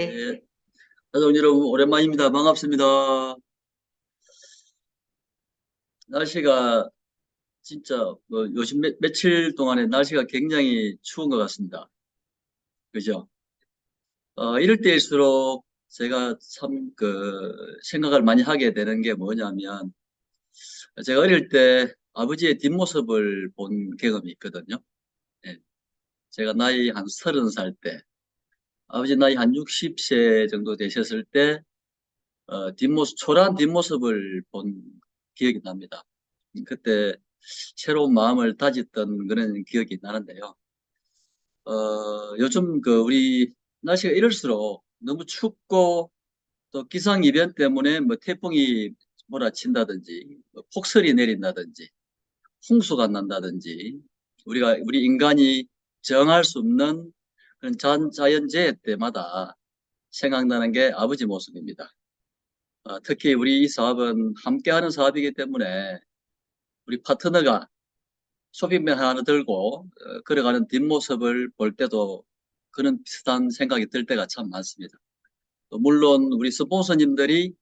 네, 가족 여러분 오랜만입니다. 반갑습니다. 날씨가 진짜 요즘 며칠 동안에 날씨가 굉장히 추운 것 같습니다. 그죠? 이럴 때일수록 제가 참 생각을 많이 하게 되는 게 뭐냐면 제가 어릴 때 아버지의 뒷모습을 본 경험이 있거든요. 예, 제가 나이 한 30살 때 아버지 나이 한 60세 정도 되셨을 때 초라한 뒷모습을 본 기억이 납니다. 그때 새로운 마음을 다졌던 그런 기억이 나는데요. 요즘 우리 날씨가 이럴수록 너무 춥고 또 기상 이변 때문에 뭐 태풍이 몰아친다든지 뭐 폭설이 내린다든지 홍수가 난다든지 우리 인간이 정할 수 없는 그런 자연재해 때마다 생각나는 게 아버지 모습입니다. 특히 우리 이 사업은 함께하는 사업이기 때문에 우리 파트너가 쇼핑백 하나 들고 걸어가는 뒷모습을 볼 때도 그런 비슷한 생각이 들 때가 참 많습니다. 또 물론 우리 스폰서님들이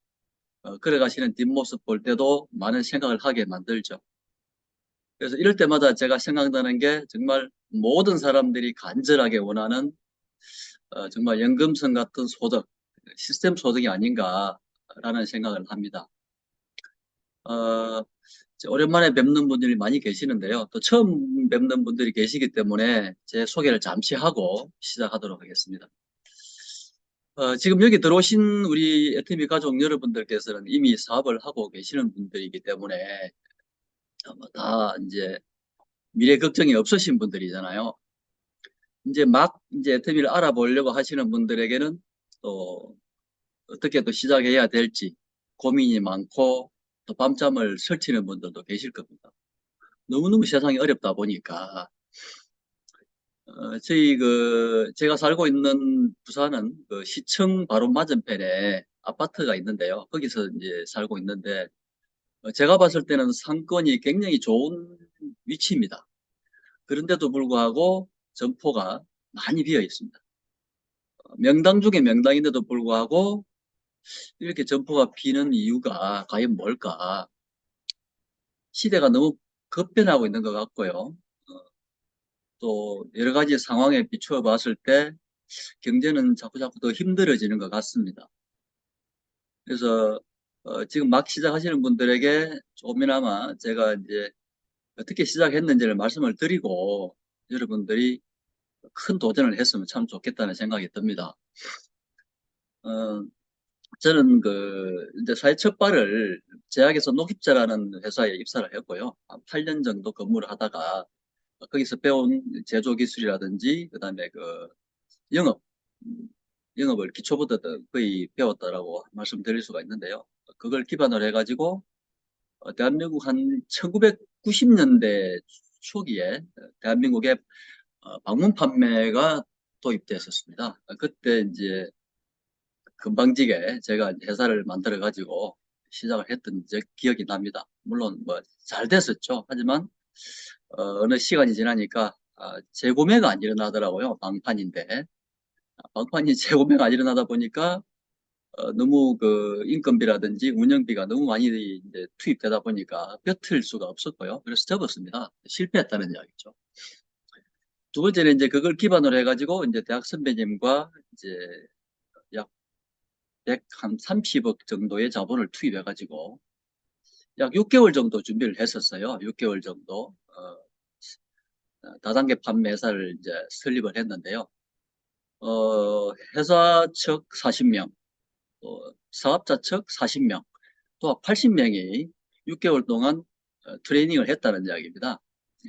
걸어가시는 뒷모습 볼 때도 많은 생각을 하게 만들죠. 그래서 이럴 때마다 제가 생각나는 게 정말 모든 사람들이 간절하게 원하는 정말 연금성 같은 소득, 시스템 소득이 아닌가라는 생각을 합니다. 어, 오랜만에 뵙는 분들이 많이 계시는데요. 또 처음 뵙는 분들이 계시기 때문에 제 소개를 잠시 하고 시작하도록 하겠습니다. 지금 여기 들어오신 우리 애터미 가족 여러분들께서는 이미 사업을 하고 계시는 분들이기 때문에 다 이제 미래 걱정이 없으신 분들이잖아요. 이제 애터미를 알아보려고 하시는 분들에게는 또 어떻게 또 시작해야 될지 고민이 많고 또 밤잠을 설치는 분들도 계실 겁니다. 너무너무 세상이 어렵다 보니까 제가 살고 있는 부산은 그 시청 바로 맞은편에 아파트가 있는데요. 거기서 이제 살고 있는데, 제가 봤을 때는 상권이 굉장히 좋은 위치입니다. 그런데도 불구하고 점포가 많이 비어 있습니다. 명당 중에 명당인데도 불구하고 이렇게 점포가 비는 이유가 과연 뭘까? 시대가 너무 급변하고 있는 것 같고요. 또 여러 가지 상황에 비추어 봤을 때 경제는 자꾸자꾸 더 힘들어지는 것 같습니다. 그래서 지금 막 시작하시는 분들에게 조금이나마 제가 이제 어떻게 시작했는지를 말씀을 드리고 여러분들이 큰 도전을 했으면 참 좋겠다는 생각이 듭니다. 어, 저는 이제 사회 첫 발을 제약에서 녹입자라는 회사에 입사를 했고요. 한 8년 정도 근무를 하다가 거기서 배운 제조 기술이라든지 그다음에 영업, 음, 영업을 기초부터 거의 배웠다라고 말씀드릴 수가 있는데요. 그걸 기반으로 해가지고 대한민국 한 1990년대 초기에 대한민국에 방문 판매가 도입됐었습니다. 그때 이제 금방지게 제가 회사를 만들어 가지고 시작을 했던 기억이 납니다. 물론 뭐 잘 됐었죠. 하지만 어느 시간이 지나니까 재구매가 안 일어나더라고요. 방판인데. 방판이 재구매가 안 일어나다 보니까 너무 인건비라든지 운영비가 너무 많이 이제 투입되다 보니까 벼틀 수가 없었고요. 그래서 접었습니다. 실패했다는 이야기죠. 두 번째는 이제 그걸 기반으로 해가지고 이제 대학 선배님과 이제 약 130억 정도의 자본을 투입해가지고 약 6개월 정도 준비를 했었어요. 6개월 정도. 다단계 판매 회사를 이제 설립을 했는데요. 회사 측 40명, 또 사업자 측 40명, 또 80명이 6개월 동안 트레이닝을 했다는 이야기입니다.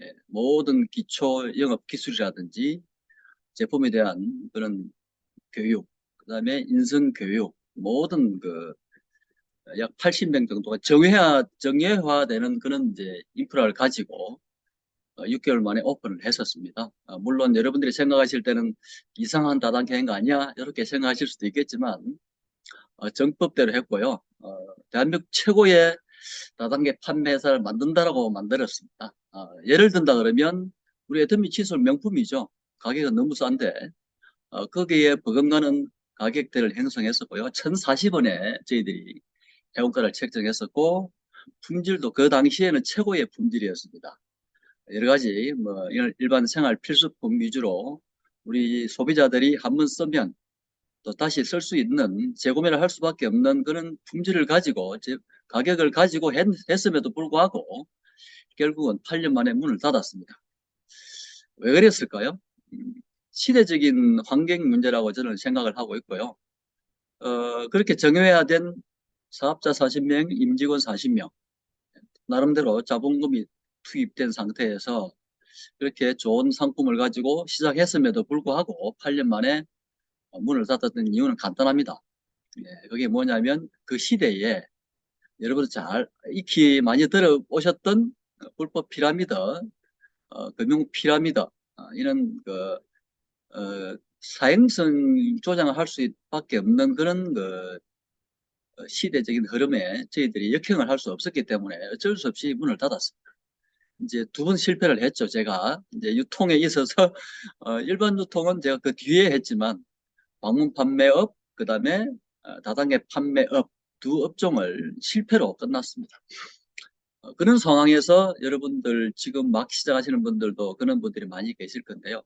예, 모든 기초 영업 기술이라든지 제품에 대한 그런 교육, 그다음에 인성 교육, 모든 약 80명 정도가 정예화되는 그런 이제 인프라를 가지고 6개월 만에 오픈을 했었습니다. 물론 여러분들이 생각하실 때는 이상한 다단계인 거 아니야? 이렇게 생각하실 수도 있겠지만 정법대로 했고요. 대한민국 최고의 다단계 판매사를 만든다라고 만들었습니다. 예를 든다 그러면 우리 애터미 칫솔 명품이죠. 가격은 너무 싼데 거기에 버금가는 가격대를 형성했었고요. 1,040원에 저희들이 해운가를 책정했었고, 품질도 그 당시에는 최고의 품질이었습니다. 여러 가지 뭐 일반 생활 필수품 위주로 우리 소비자들이 한번 쓰면 또 다시 쓸 수 있는, 재구매를 할 수밖에 없는 그런 품질을 가지고 가격을 가지고 했음에도 불구하고 결국은 8년 만에 문을 닫았습니다. 왜 그랬을까요? 음, 시대적인 환경 문제라고 저는 생각을 하고 있고요. 그렇게 정해야 된 사업자 40명, 임직원 40명, 나름대로 자본금이 투입된 상태에서 그렇게 좋은 상품을 가지고 시작했음에도 불구하고 8년 만에 문을 닫았던 이유는 간단합니다. 그게 뭐냐면 그 시대에 여러분 잘 익히 많이 들어보셨던 불법 피라미드, 금융 피라미드, 이런 사행성 조장을 할 수밖에 없는 그런 시대적인 흐름에 저희들이 역행을 할 수 없었기 때문에 어쩔 수 없이 문을 닫았습니다. 이제 두 번 실패를 했죠. 제가 이제 유통에 있어서 일반 유통은 제가 그 뒤에 했지만 방문 판매업, 그 다음에 다단계 판매업 두 업종을 실패로 끝났습니다. 그런 상황에서 여러분들 지금 막 시작하시는 분들도 그런 분들이 많이 계실 건데요.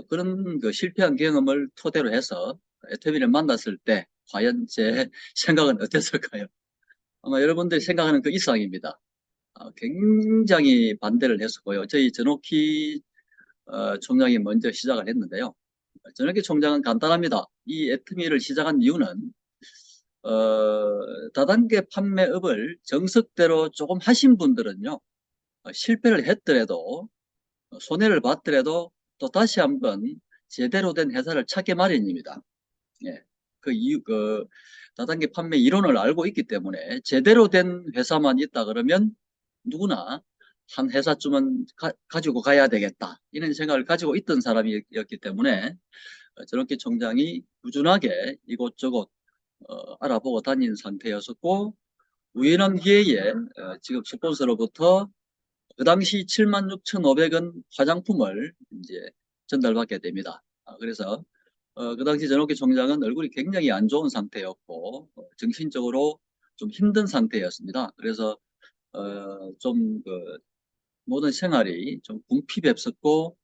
그런 그 실패한 경험을 토대로 해서 애터미를 만났을 때 과연 제 생각은 어땠을까요? 아마 여러분들이 생각하는 그 이상입니다. 굉장히 반대를 했었고요. 저희 전옥희 총장이 먼저 시작을 했는데요. 전옥희 총장은 간단합니다. 이 애터미를 시작한 이유는 다단계 판매업을 정석대로 조금 하신 분들은요, 실패를 했더라도 손해를 봤더라도 또 다시 한번 제대로 된 회사를 찾기 마련입니다. 예. 그 이유, 다단계 판매 이론을 알고 있기 때문에 제대로 된 회사만 있다 그러면 누구나 한 회사쯤은 가지고 가야 되겠다, 이런 생각을 가지고 있던 사람이었기 때문에 전학기 총장이 꾸준하게 이곳저곳 알아보고 다닌 상태였었고, 우연한 기회에 지금 스폰서로부터 그 당시 76,500원 화장품을 이제 전달받게 됩니다. 그래서 그 당시 전옥기 총장은 얼굴이 굉장히 안 좋은 상태였고 정신적으로 좀 힘든 상태였습니다. 그래서 좀그 모든 생활이 좀 궁핍했었고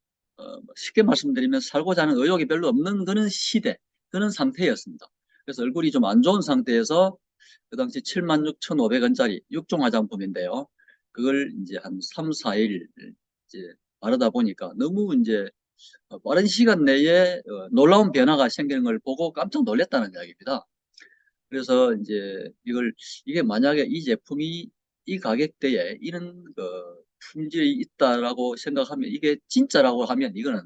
쉽게 말씀드리면 살고자 하는 의욕이 별로 없는 그런 시대, 그런 상태였습니다. 그래서 얼굴이 좀 안 좋은 상태에서 그 당시 76,500원짜리 6종 화장품인데요. 그걸 이제 한 3, 4일 이제 바르다 보니까 너무 이제 빠른 시간 내에 놀라운 변화가 생기는 걸 보고 깜짝 놀랐다는 이야기입니다. 그래서 이제 이게 만약에 이 제품이 이 가격대에 이런 품질이 있다라고 생각하면, 이게 진짜라고 하면 이거는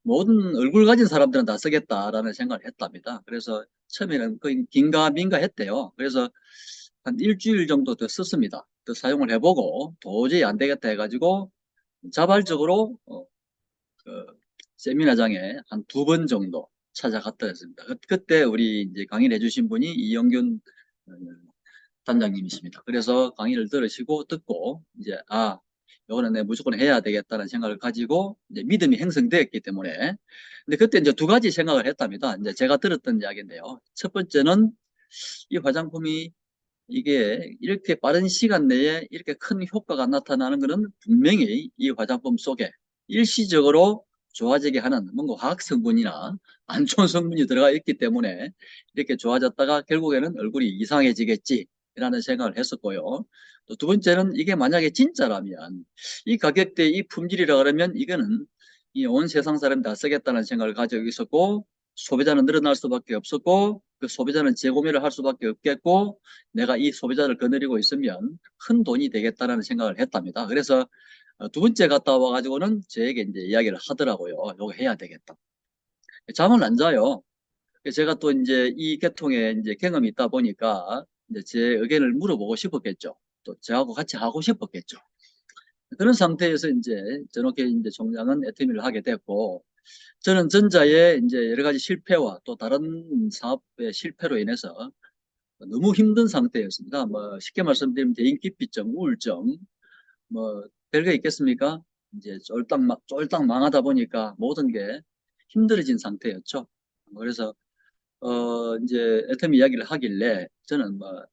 모든 얼굴 가진 사람들은 다 쓰겠다라는 생각을 했답니다. 그래서 처음에는 거의 긴가민가 했대요. 그래서 한 일주일 정도 더 썼습니다. 더 사용을 해보고 도저히 안 되겠다 해가지고 자발적으로 그 세미나장에 한 두 번 정도 찾아갔다 했습니다. 그때 우리 이제 강의를 해주신 분이 이영균 어, 단장님이십니다. 그래서 강의를 들으시고 듣고 이제 이거는 내가 무조건 해야 되겠다는 생각을 가지고 이제 믿음이 형성되었기 때문에. 근데 그때 이제 두 가지 생각을 했답니다. 이제 제가 들었던 이야기인데요. 첫 번째는 이 화장품이 이게 이렇게 빠른 시간 내에 이렇게 큰 효과가 나타나는 것은 분명히 이 화장품 속에 일시적으로 좋아지게 하는 뭔가 화학 성분이나 안 좋은 성분이 들어가 있기 때문에 이렇게 좋아졌다가 결국에는 얼굴이 이상해지겠지라는 생각을 했었고요. 또 두 번째는 이게 만약에 진짜라면 이 가격대 이 품질이라 그러면 이거는 이 온 세상 사람 다 쓰겠다는 생각을 가지고 있었고, 소비자는 늘어날 수밖에 없었고, 그 소비자는 재구매를 할 수밖에 없겠고, 내가 이 소비자를 거느리고 있으면 큰 돈이 되겠다라는 생각을 했답니다. 그래서 두 번째 갔다 와가지고는 저에게 이제 이야기를 하더라고요. 이거 해야 되겠다. 잠은 안 자요. 제가 또 이제 이 계통에 이제 경험이 있다 보니까 이제 제 의견을 물어보고 싶었겠죠. 또 저하고 같이 하고 싶었겠죠. 그런 상태에서 이제 저렇게 이제 총장은 애터미를 하게 됐고, 저는 전자의 이제 여러 가지 실패와 또 다른 사업의 실패로 인해서 너무 힘든 상태였습니다. 뭐 쉽게 말씀드리면 대인기피증, 우울증, 뭐 별거 있겠습니까? 이제 쫄딱 망하다 보니까 모든 게 힘들어진 상태였죠. 그래서 이제 애터미 이야기를 하길래 저는 뭐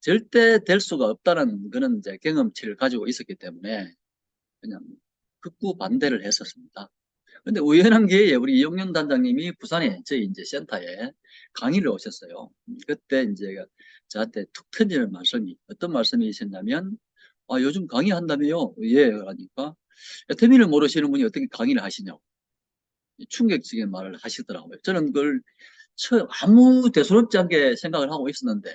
절대 될 수가 없다는 그런 이제 경험치를 가지고 있었기 때문에 그냥 극구 반대를 했었습니다. 근데 우연한 기회에 우리 이용윤 단장님이 부산에 저희 이제 센터에 강의를 오셨어요. 그때 이제 저한테 툭 던지는 말씀이 어떤 말씀이셨냐면, 아, 요즘 강의한다며요? 예, 하니까 애터미를 모르시는 분이 어떻게 강의를 하시냐고 충격적인 말을 하시더라고요. 저는 그걸 처음 아무 대수롭지 않게 생각을 하고 있었는데,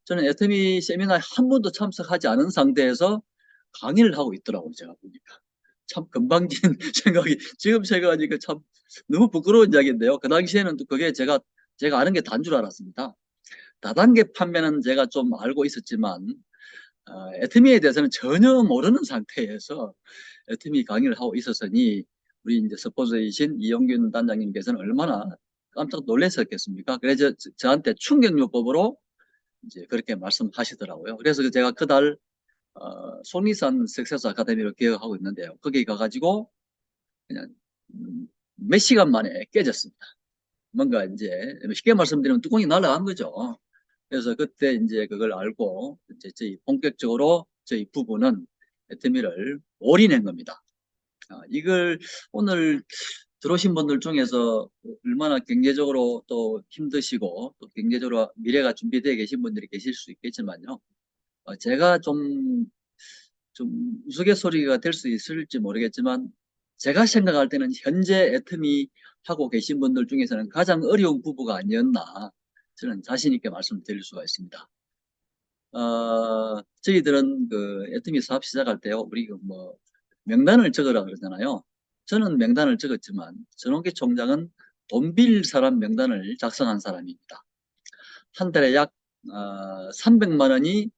저는 애터미 세미나에 한 번도 참석하지 않은 상태에서 강의를 하고 있더라고요. 제가 보니까 참 건방진 생각이 지금 생각하니까 참 너무 부끄러운 이야기인데요. 그 당시에는 또 그게 제가 아는 게 다인 줄 알았습니다. 다단계 판매는 제가 좀 알고 있었지만 애터미에 대해서는 전혀 모르는 상태에서 애터미 강의를 하고 있었으니 우리 이제 스포츠이신 이영균 단장님께서는 얼마나 깜짝 놀라셨겠습니까? 그래서 저한테 충격요법으로 이제 그렇게 말씀하시더라고요. 그래서 제가 그달 손리산 석세스 아카데미를 기억하고 있는데요. 거기 가가지고 그냥 몇 시간 만에 깨졌습니다. 뭔가 이제 쉽게 말씀드리면 뚜껑이 날아간 거죠. 그래서 그때 이제 그걸 알고 이제 저희 본격적으로 저희 부부는 애터미를 올인한 겁니다. 이걸 오늘 들어오신 분들 중에서 얼마나 경제적으로 또 힘드시고 또 경제적으로 미래가 준비되어 계신 분들이 계실 수 있겠지만요. 제가 좀 우스갯소리가 될 수 있을지 모르겠지만 제가 생각할 때는 현재 애터미 하고 계신 분들 중에서는 가장 어려운 부부가 아니었나 저는 자신 있게 말씀드릴 수가 있습니다. 저희들은 그 애터미 사업 시작할 때요, 우리 그뭐 명단을 적으라 그러잖아요. 저는 명단을 적었지만 전원기 총장은 돈 빌 사람 명단을 작성한 사람입니다. 한 달에 약 300만 원이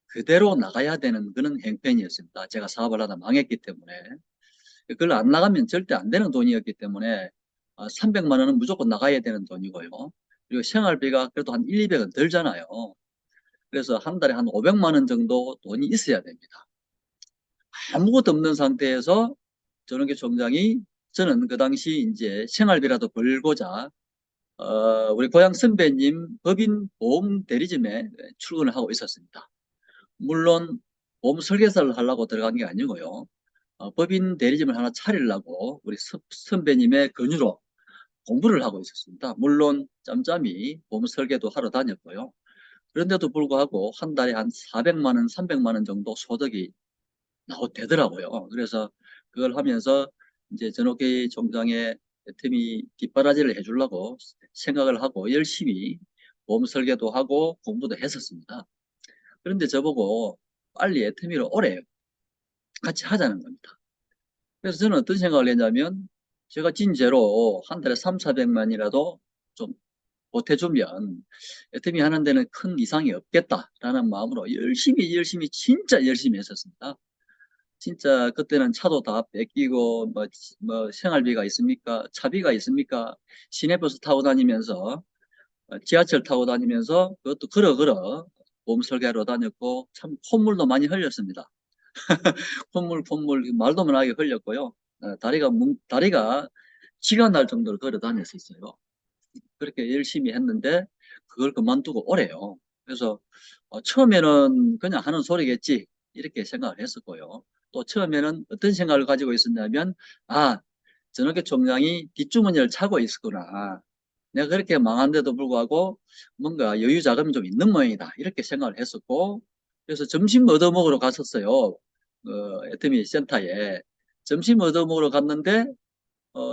그대로 나가야 되는 그런 행편이었습니다. 제가 사업을 하다 망했기 때문에. 그걸 안 나가면 절대 안 되는 돈이었기 때문에 300만 원은 무조건 나가야 되는 돈이고요. 그리고 생활비가 그래도 한 1, 200원 들잖아요. 그래서 한 달에 한 500만 원 정도 돈이 있어야 됩니다. 아무것도 없는 상태에서 전원기 총장이 저는 그 당시 이제 생활비라도 벌고자 우리 고향 선배님 법인 보험 대리점에 출근을 하고 있었습니다. 물론 보험 설계사를 하려고 들어간 게 아니고요. 법인 대리점을 하나 차리려고 우리 선배님의 권유로 공부를 하고 있었습니다. 물론 짬짬이 보험 설계도 하러 다녔고요. 그런데도 불구하고 한 달에 한 400만 원, 300만 원 정도 소득이 되더라고요. 그래서 그걸 하면서 이제 전옥기 총장의 틈이 뒷바라지를 해주려고 생각을 하고 열심히 보험 설계도 하고 공부도 했었습니다. 그런데 저보고 빨리 애터미로 오래요. 같이 하자는 겁니다. 그래서 저는 어떤 생각을 했냐면 제가 진짜로 한 달에 3, 400만이라도 좀 보태주면 애터미 하는 데는 큰 이상이 없겠다라는 마음으로 열심히 진짜 열심히 했었습니다. 진짜 그때는 차도 다 뺏기고 뭐 생활비가 있습니까? 차비가 있습니까? 시내버스 타고 다니면서 지하철 타고 다니면서 그것도 걸어 보험 설계하러 다녔고 참 콧물도 많이 흘렸습니다. 콧물 말도 못하게 흘렸고요. 다리가 쥐가 날 정도로 걸어 다녔었어요. 그렇게 열심히 했는데 그걸 그만두고 오래요. 그래서 처음에는 그냥 하는 소리겠지 이렇게 생각을 했었고요. 또 처음에는 어떤 생각을 가지고 있었냐면 전학교 총장이 뒷주머니를 차고 있었구나. 내가 그렇게 망한데도 불구하고 뭔가 여유 자금이 좀 있는 모양이다 이렇게 생각을 했었고 그래서 점심 얻어먹으러 갔었어요. 애터미 센터에 점심 얻어먹으러 갔는데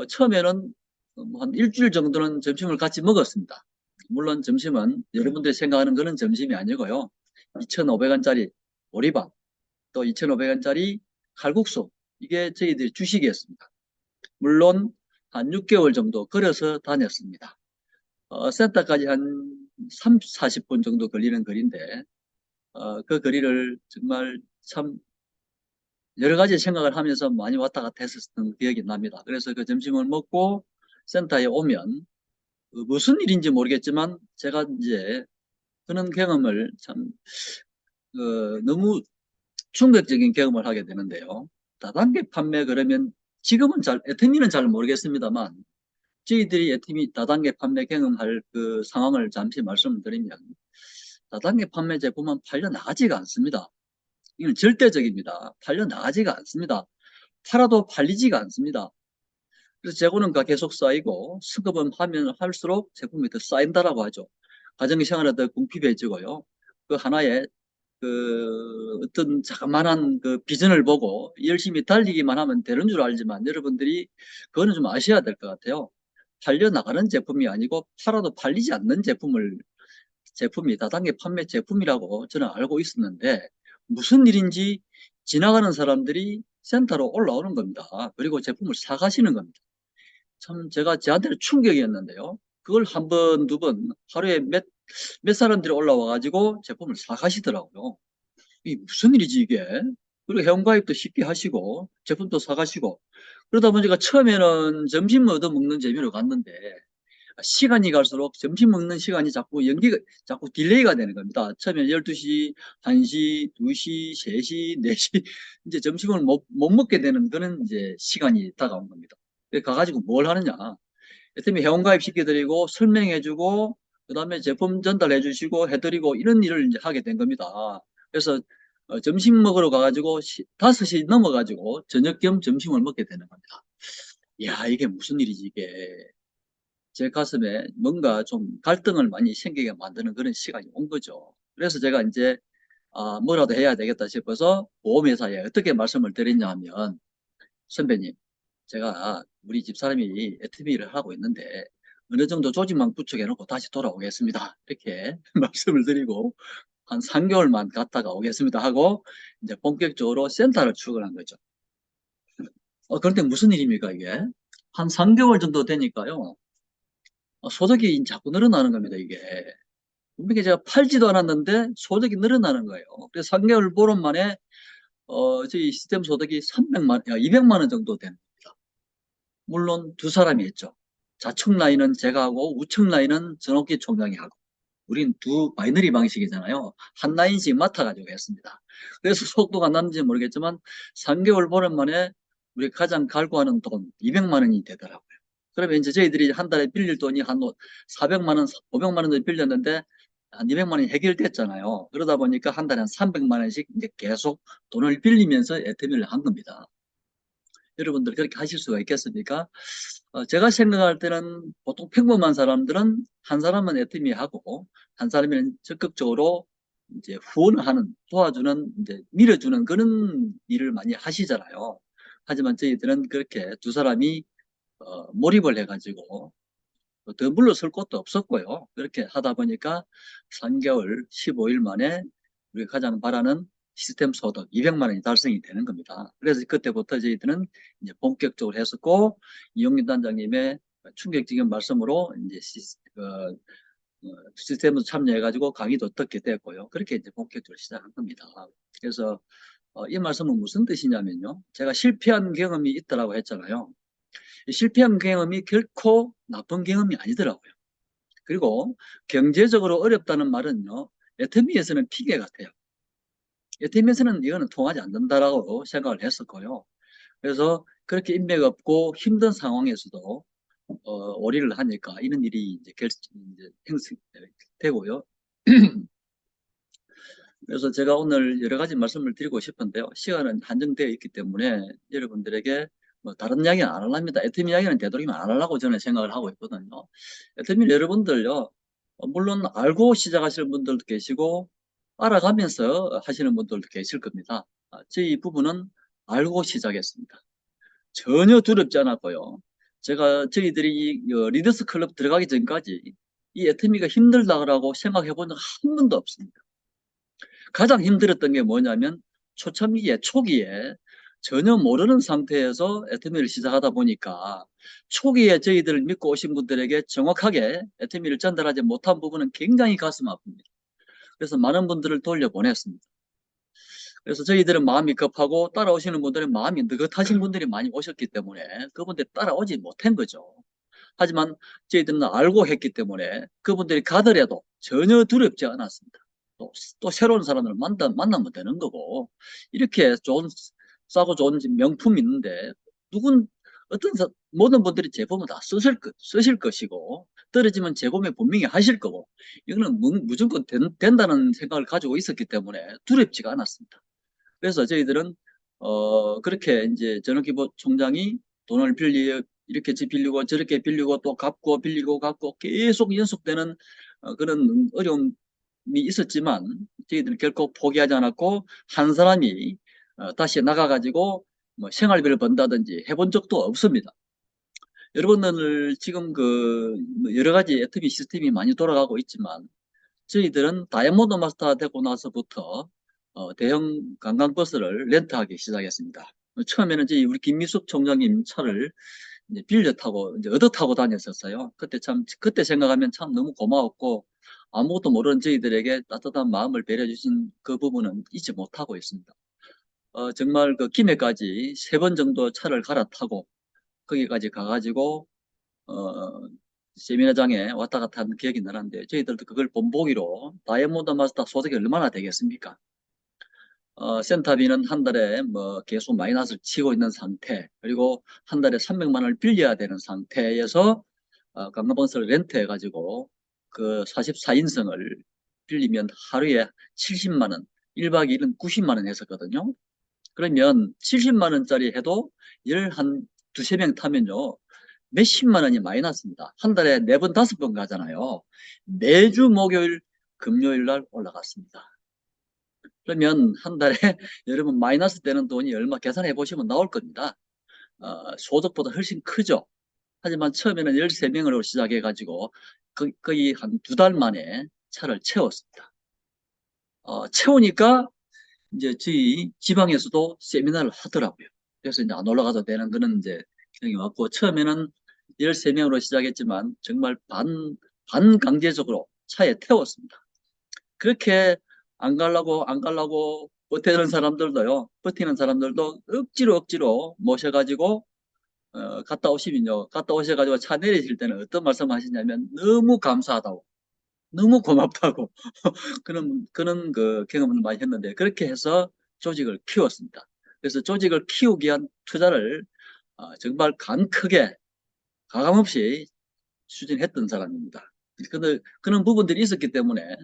처음에는 뭐한 일주일 정도는 점심을 같이 먹었습니다. 물론 점심은 여러분들이 생각하는 그런 점심이 아니고요. 2,500원짜리 보리밥, 또 2,500원짜리 칼국수, 이게 저희들이 주식이었습니다. 물론 한 6개월 정도 걸어서 다녔습니다. 센터까지 한 3, 40분 정도 걸리는 거리인데 그 거리를 정말 참 여러 가지 생각을 하면서 많이 왔다 갔다 했었던 기억이 납니다. 그래서 그 점심을 먹고 센터에 오면 무슨 일인지 모르겠지만 제가 이제 그런 경험을 참 너무 충격적인 경험을 하게 되는데요. 다단계 판매 그러면 지금은 애터미는 잘 모르겠습니다만 저희들이 애팀이 다단계 판매 경험할 그 상황을 잠시 말씀을 드리면, 다단계 판매 제품은 팔려 나가지가 않습니다. 이건 절대적입니다. 팔려 나가지가 않습니다. 팔아도 팔리지가 않습니다. 그래서 재고는 계속 쌓이고 수급은 하면 할수록 제품이 더 쌓인다라고 하죠. 가정생활에 더 궁핍해지고요. 그 하나의 어떤 자그마한 그 비전을 보고 열심히 달리기만 하면 되는 줄 알지만 여러분들이 그거는 좀 아셔야 될 것 같아요. 팔려 나가는 제품이 아니고 팔아도 팔리지 않는 제품이 다단계 판매 제품이라고 저는 알고 있었는데, 무슨 일인지 지나가는 사람들이 센터로 올라오는 겁니다. 그리고 제품을 사가시는 겁니다. 참 제가 저한테는 충격이었는데요. 그걸 한 번, 두 번, 하루에 몇 사람들이 올라와 가지고 제품을 사가시더라고요. 이게 무슨 일이지 이게? 그리고 회원가입도 쉽게 하시고 제품도 사가시고, 그러다 보니까 처음에는 점심 얻어먹는 재미로 갔는데 시간이 갈수록 점심 먹는 시간이 자꾸 딜레이가 되는 겁니다. 처음에 12시, 1시, 2시, 3시, 4시 이제 점심을 못 먹게 되는 그런 이제 시간이 다가온 겁니다. 가가지고 뭘 하느냐? 애터미 회원가입 시켜드리고 설명해주고 그다음에 제품 전달해 주시고 해드리고 이런 일을 이제 하게 된 겁니다. 그래서 점심 먹으러 가가지고 5시 넘어가지고 저녁 겸 점심을 먹게 되는 겁니다. 이야, 이게 무슨 일이지 이게. 제 가슴에 뭔가 좀 갈등을 많이 생기게 만드는 그런 시간이 온 거죠. 그래서 제가 이제 뭐라도 해야 되겠다 싶어서 보험회사에 어떻게 말씀을 드렸냐 하면, 선배님, 제가 우리 집사람이 애터미를 하고 있는데 어느 정도 조직만 구축해 놓고 다시 돌아오겠습니다. 이렇게 말씀을 드리고 한 3개월만 갔다가 오겠습니다 하고 이제 본격적으로 센터를 출근한 거죠. 그런데 무슨 일입니까 이게? 한 3개월 정도 되니까요. 소득이 자꾸 늘어나는 겁니다 이게. 분명히 제가 팔지도 않았는데 소득이 늘어나는 거예요. 그래서 3개월 보름 만에 저희 시스템 소득이 200만 원 정도 됩니다. 물론 두 사람이 했죠. 좌측 라인은 제가 하고 우측 라인은 전옥기 총장이 하고, 우린 두 바이너리 방식이잖아요. 한 라인씩 맡아가지고 했습니다. 그래서 속도가 났는지 모르겠지만 3개월 보름 만에 우리 가장 갈구하는 돈 200만 원이 되더라고요. 그러면 이제 저희들이 한 달에 빌릴 돈이 한 400만 원, 500만 원 정도 빌렸는데 한 200만 원이 해결됐잖아요. 그러다 보니까 한 달에 한 300만 원씩 이제 계속 돈을 빌리면서 애터미를 한 겁니다. 여러분들 그렇게 하실 수가 있겠습니까? 제가 생각할 때는 보통 평범한 사람들은 한 사람은 애터미 하고 한 사람은 적극적으로 이제 후원을 하는, 도와주는, 이제 밀어주는 그런 일을 많이 하시잖아요. 하지만 저희들은 그렇게 두 사람이 몰입을 해가지고 더 물러설 곳도 없었고요. 그렇게 하다 보니까 3개월 15일 만에 우리가 가장 바라는 시스템 소득 200만 원이 달성이 되는 겁니다. 그래서 그때부터 저희들은 이제 본격적으로 했었고, 이용민 단장님의 충격적인 말씀으로 이제 시스템도 참여해가지고 강의도 듣게 됐고요. 그렇게 이제 본격적으로 시작한 겁니다. 그래서 이 말씀은 무슨 뜻이냐면요. 제가 실패한 경험이 있다라고 했잖아요. 실패한 경험이 결코 나쁜 경험이 아니더라고요. 그리고 경제적으로 어렵다는 말은요, 애터미에서는 핑계 같아요. 애터미에서는 이거는 통하지 않는다라고 생각을 했었고요. 그래서 그렇게 인맥 없고 힘든 상황에서도 오리를 하니까 이런 일이 이제 형성되고요. 그래서 제가 오늘 여러 가지 말씀을 드리고 싶은데요. 시간은 한정되어 있기 때문에 여러분들에게 뭐 다른 이야기는 안 하랍니다. 애터미 이야기는 되도록이면 안 하려고 저는 생각을 하고 있거든요. 애터미 여러분들요, 물론 알고 시작하시는 분들도 계시고 알아가면서 하시는 분들도 계실 겁니다. 저희 부부는 알고 시작했습니다. 전혀 두렵지 않았고요. 저희들이 리더스 클럽 들어가기 전까지 이 애터미가 힘들다고 생각해 본 적 한 번도 없습니다. 가장 힘들었던 게 뭐냐면 초기에 전혀 모르는 상태에서 애터미를 시작하다 보니까 초기에 저희들을 믿고 오신 분들에게 정확하게 애터미를 전달하지 못한 부분은 굉장히 가슴 아픕니다. 그래서 많은 분들을 돌려보냈습니다. 그래서 저희들은 마음이 급하고 따라오시는 분들은 마음이 느긋하신 분들이 많이 오셨기 때문에 그분들이 따라오지 못한 거죠. 하지만 저희들은 알고 했기 때문에 그분들이 가더라도 전혀 두렵지 않았습니다. 또 새로운 사람을 만나면 되는 거고, 이렇게 싸고 좋은 명품이 있는데 모든 분들이 재보면 다 쓰실 것이고, 떨어지면 재보면 분명히 하실 거고, 이거는 무조건 된다는 생각을 가지고 있었기 때문에 두렵지가 않았습니다. 그래서 저희들은, 그렇게 이제 전원기부 총장이 돈을 이렇게 빌리고 저렇게 빌리고 또 갚고 빌리고 갚고 계속 연속되는 그런 어려움이 있었지만, 저희들은 결코 포기하지 않았고, 한 사람이 다시 나가가지고 뭐 생활비를 번다든지 해본 적도 없습니다. 여러분들 지금 뭐 여러 가지 애터미 시스템이 많이 돌아가고 있지만, 저희들은 다이아몬드 마스터가 되고 나서부터 대형 관광버스를 렌트하기 시작했습니다. 처음에는 우리 김미숙 총장님 차를 이제 빌려 타고 이제 얻어 타고 다녔었어요. 그때 생각하면 참 너무 고마웠고, 아무것도 모르는 저희들에게 따뜻한 마음을 배려해 주신 그 부분은 잊지 못하고 있습니다. 정말 그 김해까지 3번 정도 차를 갈아타고 거기까지 가가지고 어, 세미나장에 왔다 갔다 하는 기억이 나는데, 저희들도 그걸 본보기로 다이아몬드 마스터 소득이 얼마나 되겠습니까? 센터비는 한 달에 뭐 계속 마이너스를 치고 있는 상태, 그리고 한 달에 300만 원을 빌려야 되는 상태에서 관광버스를 렌트해가지고 그 44인승을 빌리면 하루에 70만 원, 1박 2일은 90만 원 했었거든요. 그러면 70만 원짜리 해도 한 두세 명 타면요, 몇십만 원이 마이너스입니다. 한 달에 4번, 5번 가잖아요. 매주 목요일, 금요일 날 올라갔습니다. 그러면 한 달에 여러분 마이너스 되는 돈이 얼마 계산해 보시면 나올 겁니다. 소득보다 훨씬 크죠. 하지만 처음에는 13명으로 시작해가지고 거의 한 2달 만에 차를 채웠습니다. 채우니까 이제 저희 지방에서도 세미나를 하더라고요. 그래서 이제 안 올라가도 되는 그런 이제 기능이 왔고, 처음에는 13명으로 시작했지만 정말 반강제적으로 차에 태웠습니다. 그렇게 안 가려고 버티는 사람들도 억지로 모셔가지고 갔다 오시면요. 갔다 오셔가지고 차 내리실 때는 어떤 말씀 하시냐면 너무 감사하다고, 너무 고맙다고 그런 그 경험을 많이 했는데, 그렇게 해서 조직을 키웠습니다. 그래서 조직을 키우기 위한 투자를 정말 크게 가감없이 추진했던 사람입니다. 그런 부분들이 있었기 때문에,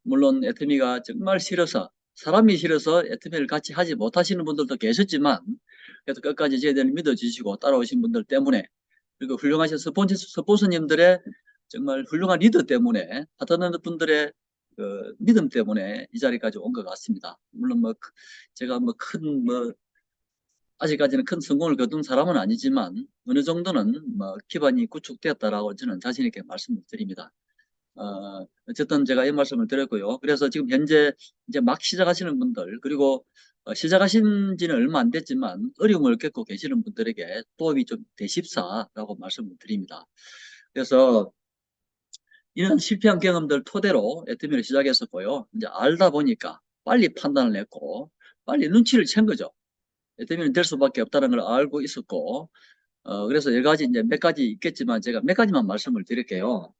물론 애터미가 정말 싫어서, 사람이 싫어서 애터미를 같이 하지 못하시는 분들도 계셨지만, 그래도 끝까지 저희들을 믿어주시고 따라오신 분들 때문에, 그리고 훌륭하신 스폰서님들의 정말 훌륭한 리더 때문에, 파트너 분들의 그 믿음 때문에 이 자리까지 온 것 같습니다. 물론 뭐 제가 아직까지는 큰 성공을 거둔 사람은 아니지만 어느 정도는 뭐 기반이 구축되었다라고 저는 자신 있게 말씀을 드립니다. 어쨌든 제가 이 말씀을 드렸고요. 그래서 지금 현재 이제 막 시작하시는 분들, 그리고 시작하신 지는 얼마 안 됐지만 어려움을 겪고 계시는 분들에게 도움이 좀 되십사라고 말씀을 드립니다. 그래서 이런 실패한 경험들 토대로 애터미를 시작했었고요. 이제 알다 보니까 빨리 판단을 했고 빨리 눈치를 챈 거죠. 애터미는 될 수밖에 없다는 걸 알고 있었고, 그래서 여러 가지 이제 몇 가지 있겠지만 제가 몇 가지만 말씀을 드릴게요.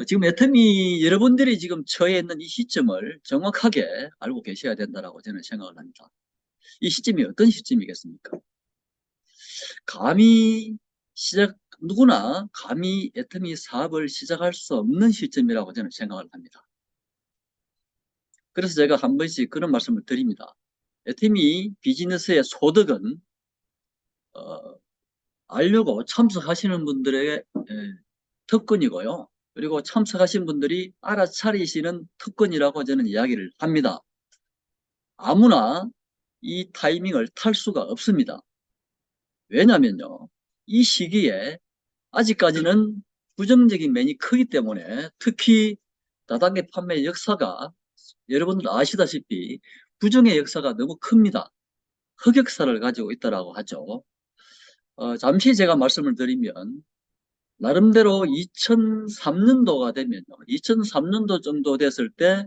지금 애터미 여러분들이 지금 처해 있는 이 시점을 정확하게 알고 계셔야 된다라고 저는 생각을 합니다. 이 시점이 어떤 시점이겠습니까? 감히 누구나 감히 애터미 사업을 시작할 수 없는 시점이라고 저는 생각을 합니다. 그래서 제가 한 번씩 그런 말씀을 드립니다. 애터미 비즈니스의 소득은 알려고 참석하시는 분들의 특권이고요. 그리고 참석하신 분들이 알아차리시는 특권이라고 저는 이야기를 합니다. 아무나 이 타이밍을 탈 수가 없습니다. 왜냐면요, 이 시기에 아직까지는 부정적인 면이 크기 때문에, 특히 다단계 판매 역사가 여러분들 아시다시피 부정의 역사가 너무 큽니다. 흑역사를 가지고 있다라고 하죠. 잠시 제가 말씀을 드리면, 나름대로 2003년도가 되면요, 2003년도 정도 됐을 때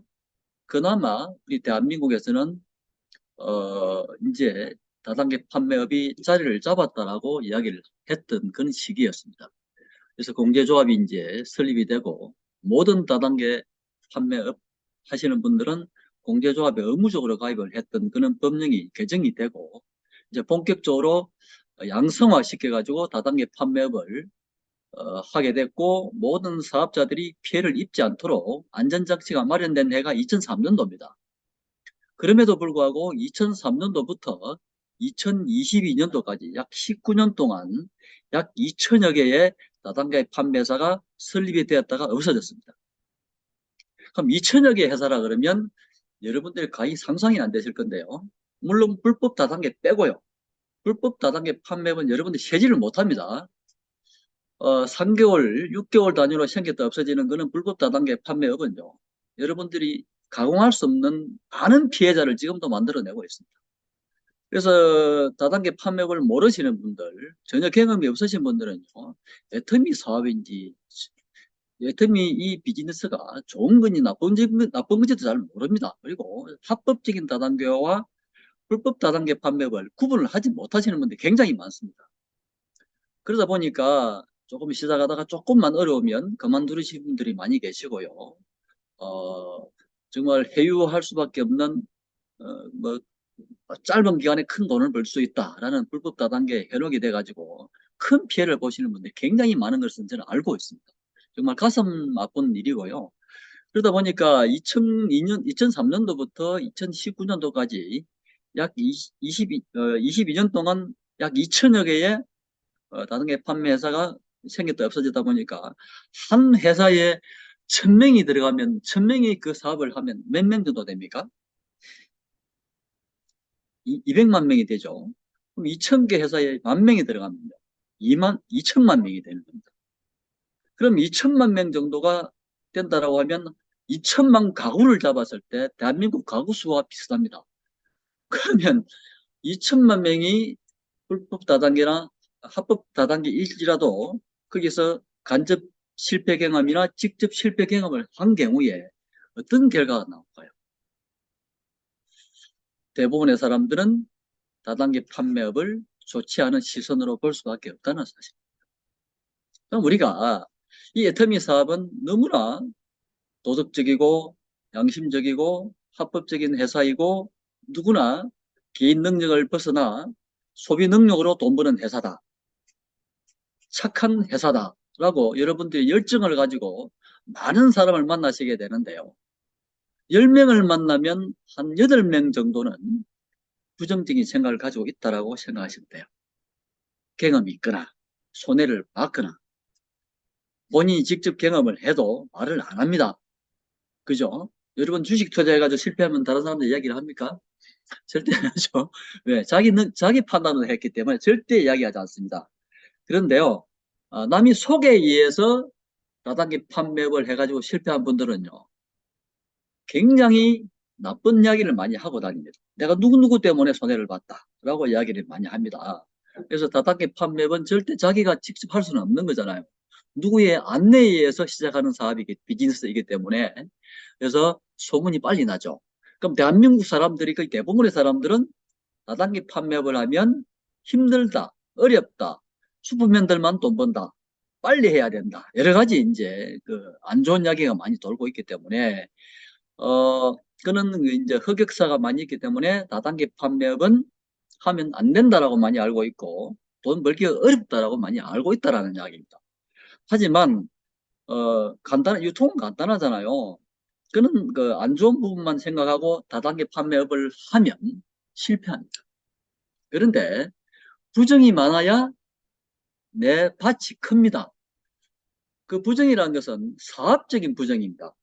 그나마 우리 대한민국에서는 이제 다단계 판매업이 자리를 잡았다라고 이야기를 했던 그런 시기였습니다. 그래서 공제조합이 이제 설립이 되고, 모든 다단계 판매업 하시는 분들은 공제조합에 의무적으로 가입을 했던 그런 법령이 개정이 되고, 이제 본격적으로 양성화 시켜가지고 다단계 판매업을 하게 됐고 모든 사업자들이 피해를 입지 않도록 안전장치가 마련된 해가 2003년도입니다. 그럼에도 불구하고 2003년도부터 2022년도까지 약 19년 동안 약 2천여 개의 다단계 판매사가 설립이 되었다가 없어졌습니다. 그럼 2천여 개 회사라 그러면 여러분들이 거의 상상이 안 되실 건데요. 물론 불법 다단계 빼고요. 불법 다단계 판매업은 여러분들이 세지를 못합니다. 3개월, 6개월 단위로 생겼다 없어지는 것은 불법 다단계 판매업은요. 여러분들이 가공할 수 없는 많은 피해자를 지금도 만들어내고 있습니다. 그래서 다단계 판매업을 모르시는 분들, 전혀 경험이 없으신 분들은요. 애터미 사업인지, 애터미 이 비즈니스가 좋은 건지 나쁜 건지도 잘 모릅니다. 그리고 합법적인 다단계와 불법 다단계 판매업을 구분을 하지 못하시는 분들이 굉장히 많습니다. 그러다 보니까 조금 시작하다가 조금만 어려우면 그만두시는 분들이 많이 계시고요. 정말 회유할 수밖에 없는 뭐 짧은 기간에 큰 돈을 벌 수 있다라는 불법 다단계에 현혹이 돼가지고 큰 피해를 보시는 분들이 굉장히 많은 것은 저는 알고 있습니다. 정말 가슴 아픈 일이고요. 그러다 보니까 2003년도부터 2019년도까지 약 22년 동안 약 2천여 개의 다단계 판매 회사가 생겼다 없어지다 보니까 한 회사에 1,000명이 들어가면 1,000명이 그 사업을 하면 몇 명 정도 됩니까? 200만 명이 되죠. 그럼 2,000개 회사에 1,000명이 들어가면 2천만 명이 되는 겁니다. 그럼 2천만 명 정도가 된다라고 하면 2천만 가구를 잡았을 때 대한민국 가구 수와 비슷합니다. 그러면 2천만 명이 불법 다단계나 합법 다단계일지라도 거기서 간접 실패 경험이나 직접 실패 경험을 한 경우에 어떤 결과가 나올까요? 대부분의 사람들은 다단계 판매업을 좋지 않은 시선으로 볼 수밖에 없다는 사실. 그럼 우리가 이 애터미 사업은 너무나 도덕적이고 양심적이고 합법적인 회사이고 누구나 개인 능력을 벗어나 소비 능력으로 돈 버는 회사다. 착한 회사다라고 여러분들이 열정을 가지고 많은 사람을 만나시게 되는데요. 10명을 만나면 한 8명 정도는 부정적인 생각을 가지고 있다고 생각하시면 돼요. 경험이 있거나 손해를 봤거나 본인이 직접 경험을 해도 말을 안 합니다. 그죠? 여러분 주식 투자해가지고 실패하면 다른 사람들 이야기를 합니까? 절대 안 하죠. 왜? 자기 판단을 했기 때문에 절대 이야기하지 않습니다. 그런데요, 남이 속에 의해서 다단계 판매업을 해가지고 실패한 분들은요, 굉장히 나쁜 이야기를 많이 하고 다닙니다. 내가 누구누구 때문에 손해를 봤다라고 이야기를 많이 합니다. 그래서 다단계 판매업은 절대 자기가 직접 할 수는 없는 거잖아요. 누구의 안내에 의해서 시작하는 비즈니스이기 때문에 그래서 소문이 빨리 나죠. 그럼 대한민국 사람들이 거의 대부분의 사람들은 다단계 판매업을 하면 힘들다, 어렵다, 슈퍼맨들만 돈 번다, 빨리 해야 된다. 여러 가지 이제 그 안 좋은 이야기가 많이 돌고 있기 때문에 그는 이제 흑역사가 많이 있기 때문에 다단계 판매업은 하면 안 된다라고 많이 알고 있고 돈 벌기가 어렵다라고 많이 알고 있다라는 이야기입니다. 하지만 유통은 간단하잖아요. 그는 그 안 좋은 부분만 생각하고 다단계 판매업을 하면 실패합니다. 그런데 부정이 많아야 내 밭이 큽니다. 그 부정이라는 것은 사업적인 부정입니다.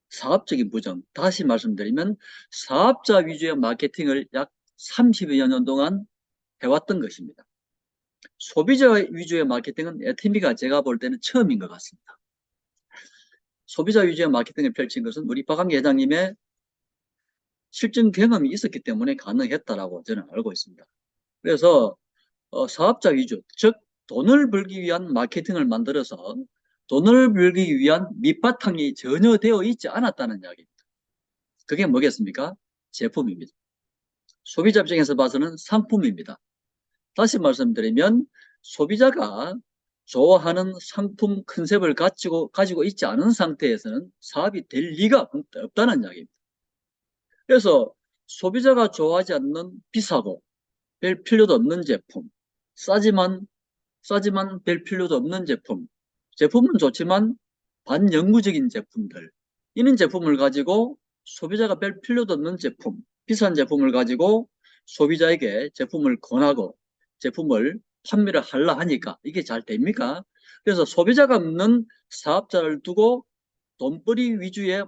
사업적인 부정. 다시 말씀드리면 사업자 위주의 마케팅을 약 30여 년 동안 해왔던 것입니다. 소비자 위주의 마케팅은 애터미가 제가 볼 때는 처음인 것 같습니다. 소비자 위주의 마케팅을 펼친 것은 우리 박한기 회장님의 실전 경험이 있었기 때문에 가능했다라고 저는 알고 있습니다. 그래서 사업자 위주, 즉 돈을 벌기 위한 마케팅을 만들어서 돈을 벌기 위한 밑바탕이 전혀 되어 있지 않았다는 이야기입니다. 그게 뭐겠습니까? 제품입니다. 소비자 입장에서 봐서는 상품입니다. 다시 말씀드리면 소비자가 좋아하는 상품 컨셉을 가지고 있지 않은 상태에서는 사업이 될 리가 없다는 이야기입니다. 그래서 소비자가 좋아하지 않는 비싸고 별 필요도 없는 제품, 싸지만 별 필요도 없는 제품은 좋지만 반영구적인 제품들, 이런 제품을 가지고 소비자가 별 필요도 없는 제품, 비싼 제품을 가지고 소비자에게 제품을 권하고 제품을 판매를 하려 하니까 이게 잘 됩니까? 그래서 소비자가 없는 사업자를 두고 돈벌이 위주의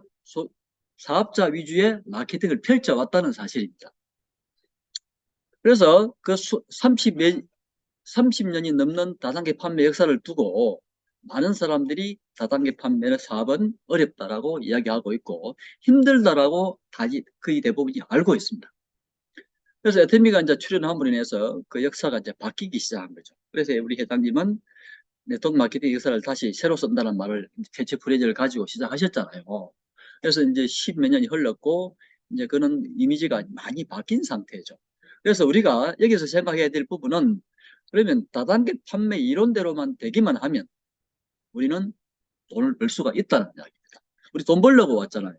사업자 위주의 마케팅을 펼쳐왔다는 사실입니다. 그래서 그 30년이 넘는 다단계 판매 역사를 두고 많은 사람들이 다단계 판매 사업은 어렵다라고 이야기하고 있고 힘들다라고 거의 대부분이 알고 있습니다. 그래서 애터미가 이제 출연함으로 인해서 그 역사가 이제 바뀌기 시작한 거죠. 그래서 우리 회장님은 네트워크 마케팅 역사를 다시 새로 쓴다는 말을 캐치프레이즈를 가지고 시작하셨잖아요. 그래서 이제 10몇 년이 흘렀고 이제 그런 이미지가 많이 바뀐 상태죠. 그래서 우리가 여기서 생각해야 될 부분은 그러면 다단계 판매 이론대로만 되기만 하면 우리는 돈을 벌 수가 있다는 이야기입니다. 우리 돈 벌려고 왔잖아요.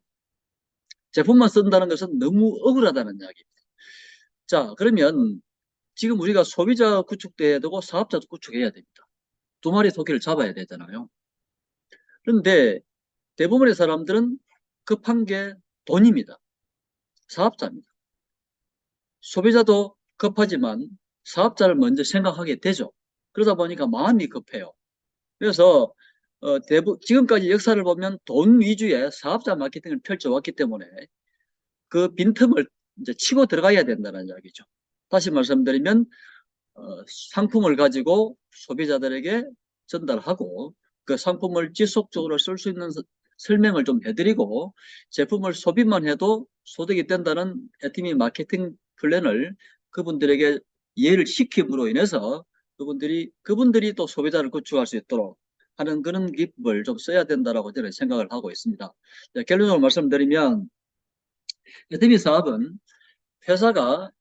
제품만 쓴다는 것은 너무 억울하다는 이야기입니다. 자, 그러면 지금 우리가 소비자 구축돼야 되고 사업자도 구축해야 됩니다. 두 마리 토끼를 잡아야 되잖아요. 그런데 대부분의 사람들은 급한 게 돈입니다. 사업자입니다. 소비자도 급하지만 사업자를 먼저 생각하게 되죠. 그러다 보니까 마음이 급해요. 그래서 지금까지 역사를 보면 돈 위주의 사업자 마케팅을 펼쳐왔기 때문에 그 빈틈을 이제 치고 들어가야 된다는 이야기죠. 다시 말씀드리면 상품을 가지고 소비자들에게 전달하고 그 상품을 지속적으로 쓸 수 있는 설명을 좀 해드리고 제품을 소비만 해도 소득이 된다는 애터미 마케팅 플랜을 그분들에게 이해를 시킴으로 인해서 그분들이 또 소비자를 구축할 수 있도록 하는 그런 기법을 좀 써야 된다라고 저는 생각을 하고 있습니다. 결론적으로 말씀드리면 애터미 사업은 회사가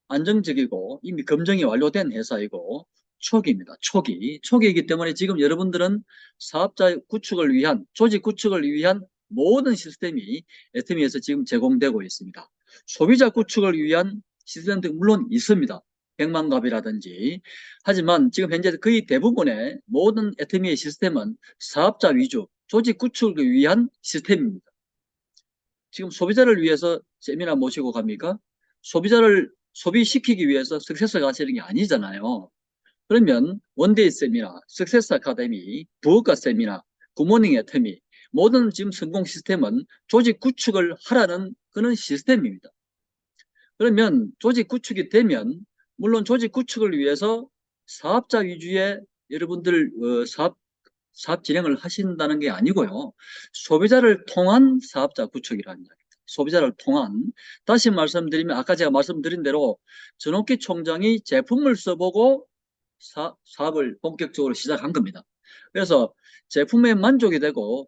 안정적이고 이미 검증이 완료된 회사이고 초기입니다. 초기이기 때문에 지금 여러분들은 사업자 구축을 위한 조직 구축을 위한 모든 시스템이 애터미에서 지금 제공되고 있습니다. 소비자 구축을 위한 시스템도 물론 있습니다. 백만갑이라든지. 하지만 지금 현재 거의 대부분의 모든 애터미의 시스템은 사업자 위주 조직 구축을 위한 시스템입니다. 지금 소비자를 위해서 세미나 모시고 갑니까? 소비자를 소비시키기 위해서 석세서 가시는 게 아니잖아요. 그러면 원데이 세미나, 석세스 아카데미, 부업가 세미나, 굿모닝 애터미 모든 지금 성공 시스템은 조직 구축을 하라는 그런 시스템입니다. 그러면 조직 구축이 되면 물론 조직 구축을 위해서 사업자 위주의 여러분들 사업 진행을 하신다는 게 아니고요. 소비자를 통한 사업자 구축이라는 이야기입니다. 소비자를 통한. 다시 말씀드리면 아까 제가 말씀드린 대로 전옥기 총장이 제품을 써보고 사업을 본격적으로 시작한 겁니다. 그래서 제품에 만족이 되고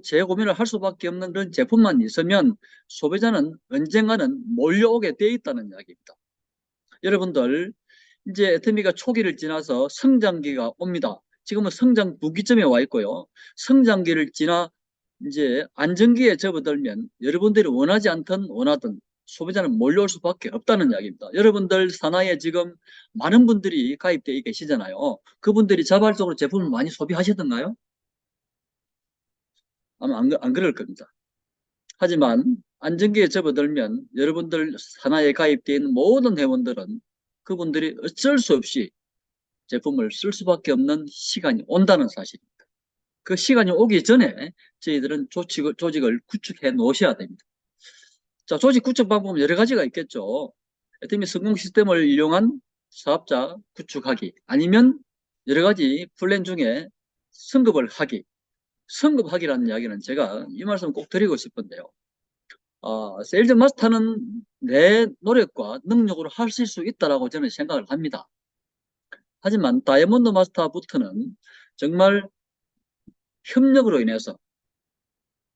재고민을 할 수밖에 없는 그런 제품만 있으면 소비자는 언젠가는 몰려오게 돼 있다는 이야기입니다. 여러분들 이제 애터미가 초기를 지나서 성장기가 옵니다. 지금은 성장 분기점에 와 있고요. 성장기를 지나 이제 안정기에 접어들면 여러분들이 원하지 않든 원하든 소비자는 몰려올 수밖에 없다는 이야기입니다. 여러분들 산하에 지금 많은 분들이 가입되어 계시잖아요. 그분들이 자발적으로 제품을 많이 소비하시던가요? 아마 안 그럴 겁니다. 하지만 안정기에 접어들면 여러분들 산하에 가입되어 있는 모든 회원들은 그분들이 어쩔 수 없이 제품을 쓸 수밖에 없는 시간이 온다는 사실입니다. 그 시간이 오기 전에 저희들은 조직을 구축해 놓으셔야 됩니다. 자, 조직 구축 방법은 여러 가지가 있겠죠. 애터미 성공 시스템을 이용한 사업자 구축하기 아니면 여러 가지 플랜 중에 승급을 하기. 승급하기라는 이야기는 제가 이 말씀 꼭 드리고 싶은데요. 세일즈 마스터는 내 노력과 능력으로 하실 수 있다라고 저는 생각을 합니다. 하지만 다이아몬드 마스터부터는 정말 협력으로 인해서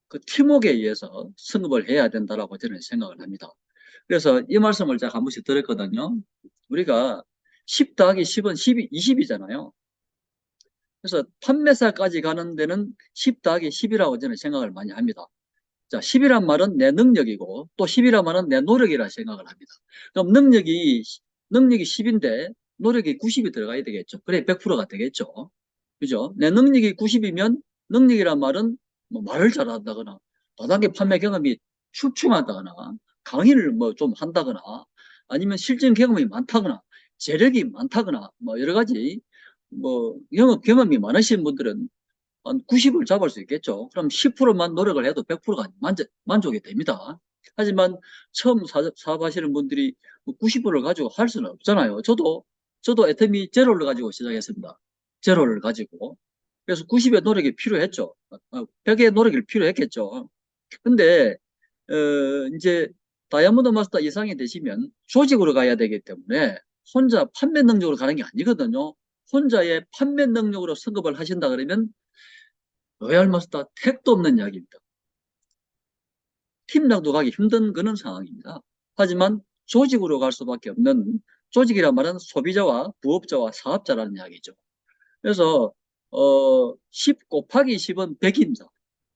그 팀워크에 의해서 승급을 해야 된다라고 저는 생각을 합니다. 그래서 이 말씀을 제가 한 번씩 드렸거든요. 우리가 10 더하기 10은 20이잖아요. 그래서 판매사까지 가는 데는 10 더하기 10이라고 저는 생각을 많이 합니다. 자, 10이란 말은 내 능력이고 또 10이란 말은 내 노력이라 생각을 합니다. 그럼 능력이 10인데 노력이 90이 들어가야 되겠죠. 그래 100%가 되겠죠. 그죠? 내 능력이 90이면 능력이란 말은 뭐 말을 잘한다거나 다단계 판매 경험이 출중하다거나 강의를 뭐 좀 한다거나 아니면 실전 경험이 많다거나 재력이 많다거나 뭐 여러 가지 뭐 영업 경험이 많으신 분들은 한 90을 잡을 수 있겠죠. 그럼 10%만 노력을 해도 100%가 만족이 됩니다. 하지만 처음 사업하시는 분들이 90%를 가지고 할 수는 없잖아요. 저도 애터미 제로를 가지고 시작했습니다. 제로를 가지고. 그래서 90의 노력이 필요했죠. 100의 노력이 필요했겠죠. 근데, 이제 다이아몬드 마스터 이상이 되시면 조직으로 가야 되기 때문에 혼자 판매 능력으로 가는 게 아니거든요. 혼자의 판매 능력으로 승급을 하신다 그러면 로얄 마스터 택도 없는 이야기입니다. 팀장도 가기 힘든 그런 상황입니다. 하지만 조직으로 갈 수밖에 없는 조직이란 말은 소비자와 부업자와 사업자라는 이야기죠. 그래서 10 곱하기 10은 100입니다.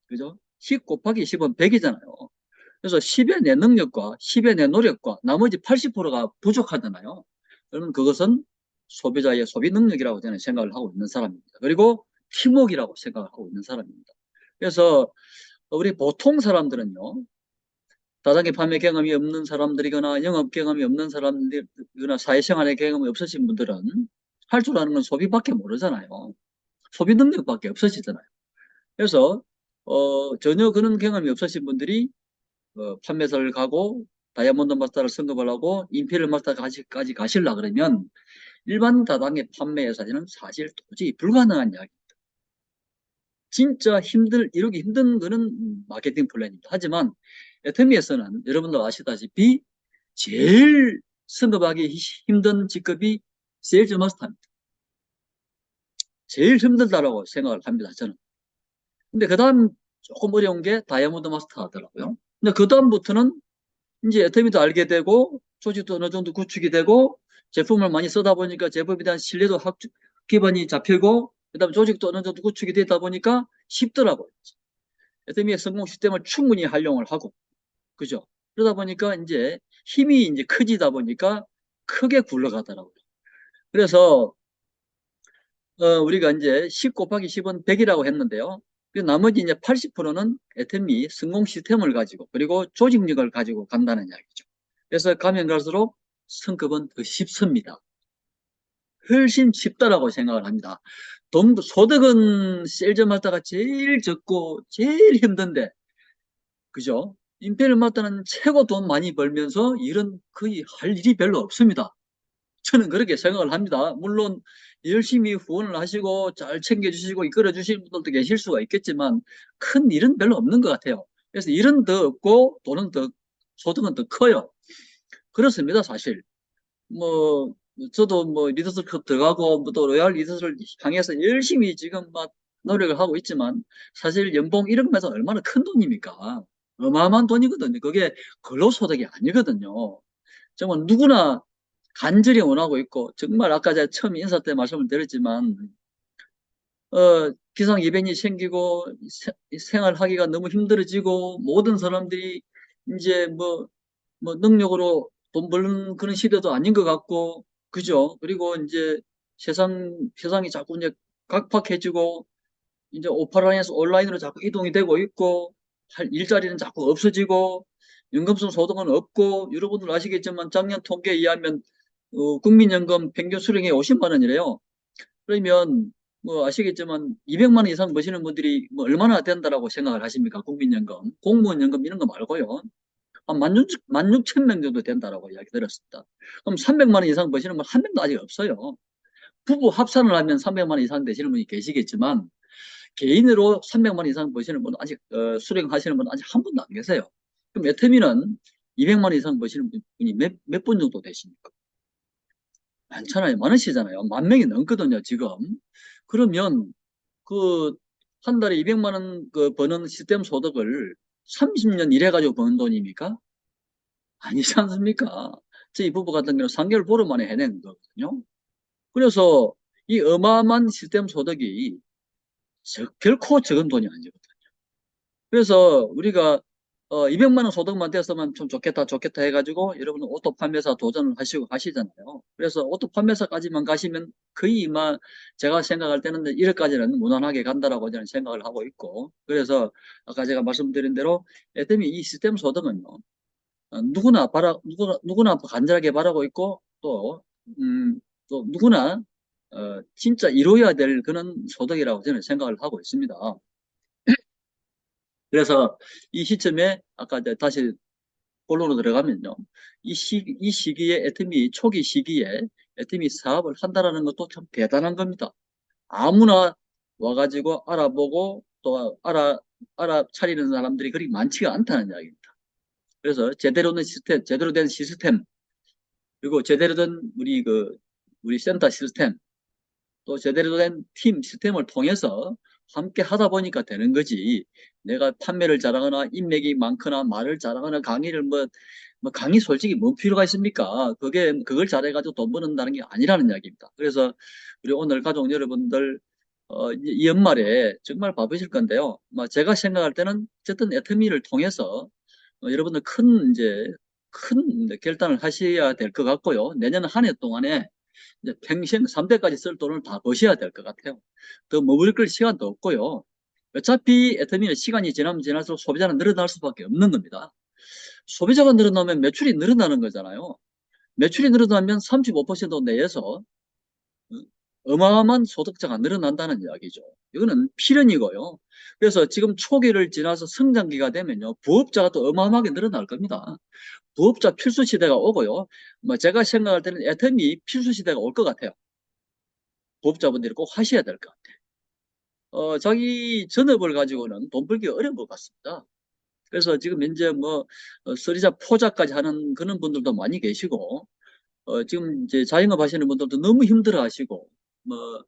그죠? 10 곱하기 10은 100이잖아요. 그래서 10의 내 능력과 10의 내 노력과 나머지 80%가 부족하잖아요. 그러면 그것은 소비자의 소비 능력이라고 저는 생각을 하고 있는 사람입니다. 그리고 팀워크라고 생각을 하고 있는 사람입니다. 그래서 우리 보통 사람들은요, 다단계 판매 경험이 없는 사람들이거나 영업 경험이 없는 사람들이거나 사회생활의 경험이 없으신 분들은 할 줄 아는 건 소비밖에 모르잖아요. 소비 능력밖에 없으시잖아요. 그래서 전혀 그런 경험이 없으신 분들이 판매사를 가고 다이아몬드 마스터를 승급을 하고 임페리얼 마스터까지 가시려 그러면 일반 다단계 판매사들은 사실 도저히 불가능한 이야기. 진짜 이루기 힘든 거는 마케팅 플랜입니다. 하지만 애터미에서는 여러분들 아시다시피 제일 승급하기 힘든 직급이 세일즈 마스터입니다. 제일 힘들다라고 생각을 합니다, 저는. 근데 그 다음 조금 어려운 게 다이아몬드 마스터 하더라고요. 근데 그 다음부터는 이제 애터미도 알게 되고 조직도 어느 정도 구축이 되고 제품을 많이 쓰다 보니까 제품에 대한 신뢰도 기반이 잡히고 그다음에 조직도 어느 정도 구축이 되다 보니까 쉽더라고요. 애터미의 성공 시스템을 충분히 활용을 하고 그죠? 그러다 보니까 이제 힘이 이제 커지다 보니까 크게 굴러가더라고요. 그래서 우리가 이제 10 곱하기 10은 100이라고 했는데요. 그 나머지 이제 80%는 애터미 성공 시스템을 가지고 그리고 조직력을 가지고 간다는 이야기죠. 그래서 가면 갈수록 성급은 더 쉽습니다. 훨씬 쉽다라고 생각을 합니다. 소득은 셀즈마스터가 제일 적고 제일 힘든데 그죠? 임페리얼 마스터는 최고 돈 많이 벌면서 일은 거의 할 일이 별로 없습니다. 저는 그렇게 생각을 합니다. 물론 열심히 후원을 하시고 잘 챙겨주시고 이끌어 주시는 분들도 계실 수가 있겠지만 큰 일은 별로 없는 것 같아요. 그래서 일은 더 없고 돈은 더 소득은 더 커요. 그렇습니다, 사실. 뭐 저도 뭐 리더스컵 들어가고 또 로얄 리더스를 향해서 열심히 지금 막 노력을 하고 있지만 사실 연봉 1억면서 얼마나 큰 돈입니까? 어마어마한 돈이거든요. 그게 근로소득이 아니거든요. 정말 누구나 간절히 원하고 있고 정말 아까 제가 처음 인사 때 말씀을 드렸지만 기상이변이 생기고 생활하기가 너무 힘들어지고 모든 사람들이 이제 뭐 능력으로 돈 버는 그런 시대도 아닌 것 같고 그죠? 그리고 이제 세상이 자꾸 이제 각박해지고 이제 오프라인에서 온라인으로 자꾸 이동이 되고 있고 할 일자리는 자꾸 없어지고 연금성 소득은 없고 여러분들 아시겠지만 작년 통계에 의하면 국민연금 평균 수령이 50만 원이래요. 그러면 뭐 아시겠지만 200만 원 이상 버시는 분들이 뭐 얼마나 된다라고 생각을 하십니까? 국민연금, 공무원 연금 이런 거 말고요. 한 16,000명 정도 된다라고 이야기 들었습니다. 그럼 300만 원 이상 버시는 분 한 명도 아직 없어요. 부부 합산을 하면 300만 원 이상 되시는 분이 계시겠지만 개인으로 300만 원 이상 버시는 분은 아직 수령하시는 분은 아직 한 분도 안 계세요. 그럼 애터미는 200만 원 이상 버시는 분이 몇 분 정도 되십니까? 많잖아요. 많으시잖아요. 10,000명이 넘거든요, 지금. 그러면 그 한 달에 200만 원 버는 시스템 소득을 30년 일해가지고 버는 돈입니까? 아니지 않습니까? 저희 부부 같은 경우는 3개월 보름 만에 해낸 거거든요. 그래서 이 어마어마한 시스템 소득이 결코 적은 돈이 아니거든요. 그래서 우리가 200만 원 소득만 됐으면 좀 좋겠다, 좋겠다 해가지고 여러분 오토 판매사 도전을 하시고 가시잖아요. 그래서 오토 판매사까지만 가시면 거의 막 제가 생각할 때는 1억까지는 무난하게 간다라고 저는 생각을 하고 있고, 그래서 아까 제가 말씀드린 대로 애터미 이 시스템 소득은요, 누구나 간절하게 바라고 있고, 또 누구나 진짜 이루어야 될 그런 소득이라고 저는 생각을 하고 있습니다. 그래서 이 시점에 아까 이제 다시 본론으로 들어가면요. 이 시기에 애터미 초기 시기에 애터미 사업을 한다라는 것도 참 대단한 겁니다. 아무나 와가지고 알아보고 또 알아차리는 사람들이 그리 많지가 않다는 이야기입니다. 그래서 제대로 된 시스템, 그리고 제대로 된 우리 센터 시스템, 또 제대로 된 팀 시스템을 통해서 함께 하다 보니까 되는 거지. 내가 판매를 잘하거나 인맥이 많거나 말을 잘하거나 강의를 뭐 강의 솔직히 뭔 필요가 있습니까? 그걸 잘해가지고 돈 버는다는 게 아니라는 이야기입니다. 그래서 우리 오늘 가족 여러분들 이 연말에 정말 바쁘실 건데요. 제가 생각할 때는 어쨌든 애터미를 통해서 여러분들 큰 결단을 하셔야 될 것 같고요. 내년 한 해 동안에 이제 평생 3대까지 쓸 돈을 다 버셔야 될 것 같아요. 더 머무를 시간도 없고요. 어차피 애터미는 시간이 지나면 지날수록 소비자는 늘어날 수밖에 없는 겁니다. 소비자가 늘어나면 매출이 늘어나는 거잖아요. 매출이 늘어나면 35% 내에서 어마어마한 소득자가 늘어난다는 이야기죠. 이거는 필연이고요. 그래서 지금 초기를 지나서 성장기가 되면요, 부업자가 또 어마어마하게 늘어날 겁니다. 부업자 필수 시대가 오고요. 제가 생각할 때는 애터미 필수 시대가 올 것 같아요. 부업자분들이 꼭 하셔야 될 것 같아요. 자기 전업을 가지고는 돈 벌기 어려운 것 같습니다. 그래서 지금 현재 쓰리자 포자까지 하는 그런 분들도 많이 계시고, 지금 이제 자영업 하시는 분들도 너무 힘들어 하시고, 뭐,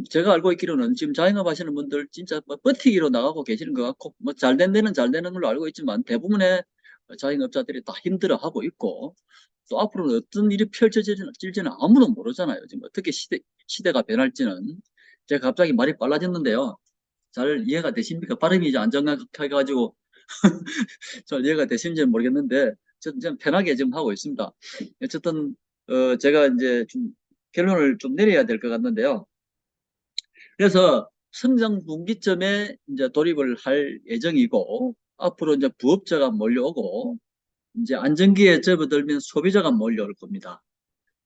제가 알고 있기로는 지금 자영업 하시는 분들 진짜 버티기로 나가고 계시는 것 같고, 잘 된 데는 잘 되는 걸로 알고 있지만 대부분의 자영업자들이 다 힘들어 하고 있고, 또 앞으로는 어떤 일이 펼쳐질지는 아무도 모르잖아요. 지금 어떻게 시대가 변할지는. 제가 갑자기 말이 빨라졌는데요. 잘 이해가 되십니까? 발음이 이제 안 정확해가지고 잘 이해가 되시는지는 모르겠는데, 좀 편하게 지금 하고 있습니다. 어쨌든, 제가 이제 좀 결론을 좀 내려야 될 것 같는데요. 그래서 성장 분기점에 이제 돌입을 할 예정이고, 앞으로 이제 부업자가 몰려오고, 이제 안정기에 접어들면 소비자가 몰려올 겁니다.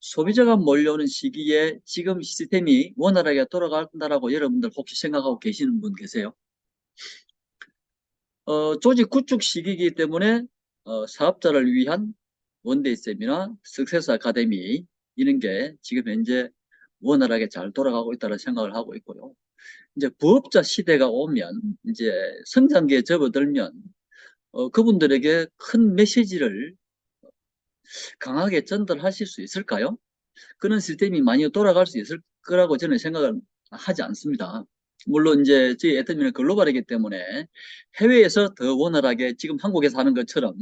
소비자가 몰려오는 시기에 지금 시스템이 원활하게 돌아간다라고 여러분들 혹시 생각하고 계시는 분 계세요? 조직 구축 시기이기 때문에 사업자를 위한 원데이 세미나, 석세스 아카데미 이런 게 지금 현재 원활하게 잘 돌아가고 있다는 생각을 하고 있고요. 이제 부업자 시대가 오면 이제 성장기에 접어들면 그분들에게 큰 메시지를 강하게 전달하실 수 있을까요? 그런 시스템이 많이 돌아갈 수 있을 거라고 저는 생각을 하지 않습니다. 물론 이제 저희 애터미는 글로벌이기 때문에 해외에서 더 원활하게 지금 한국에서 하는 것처럼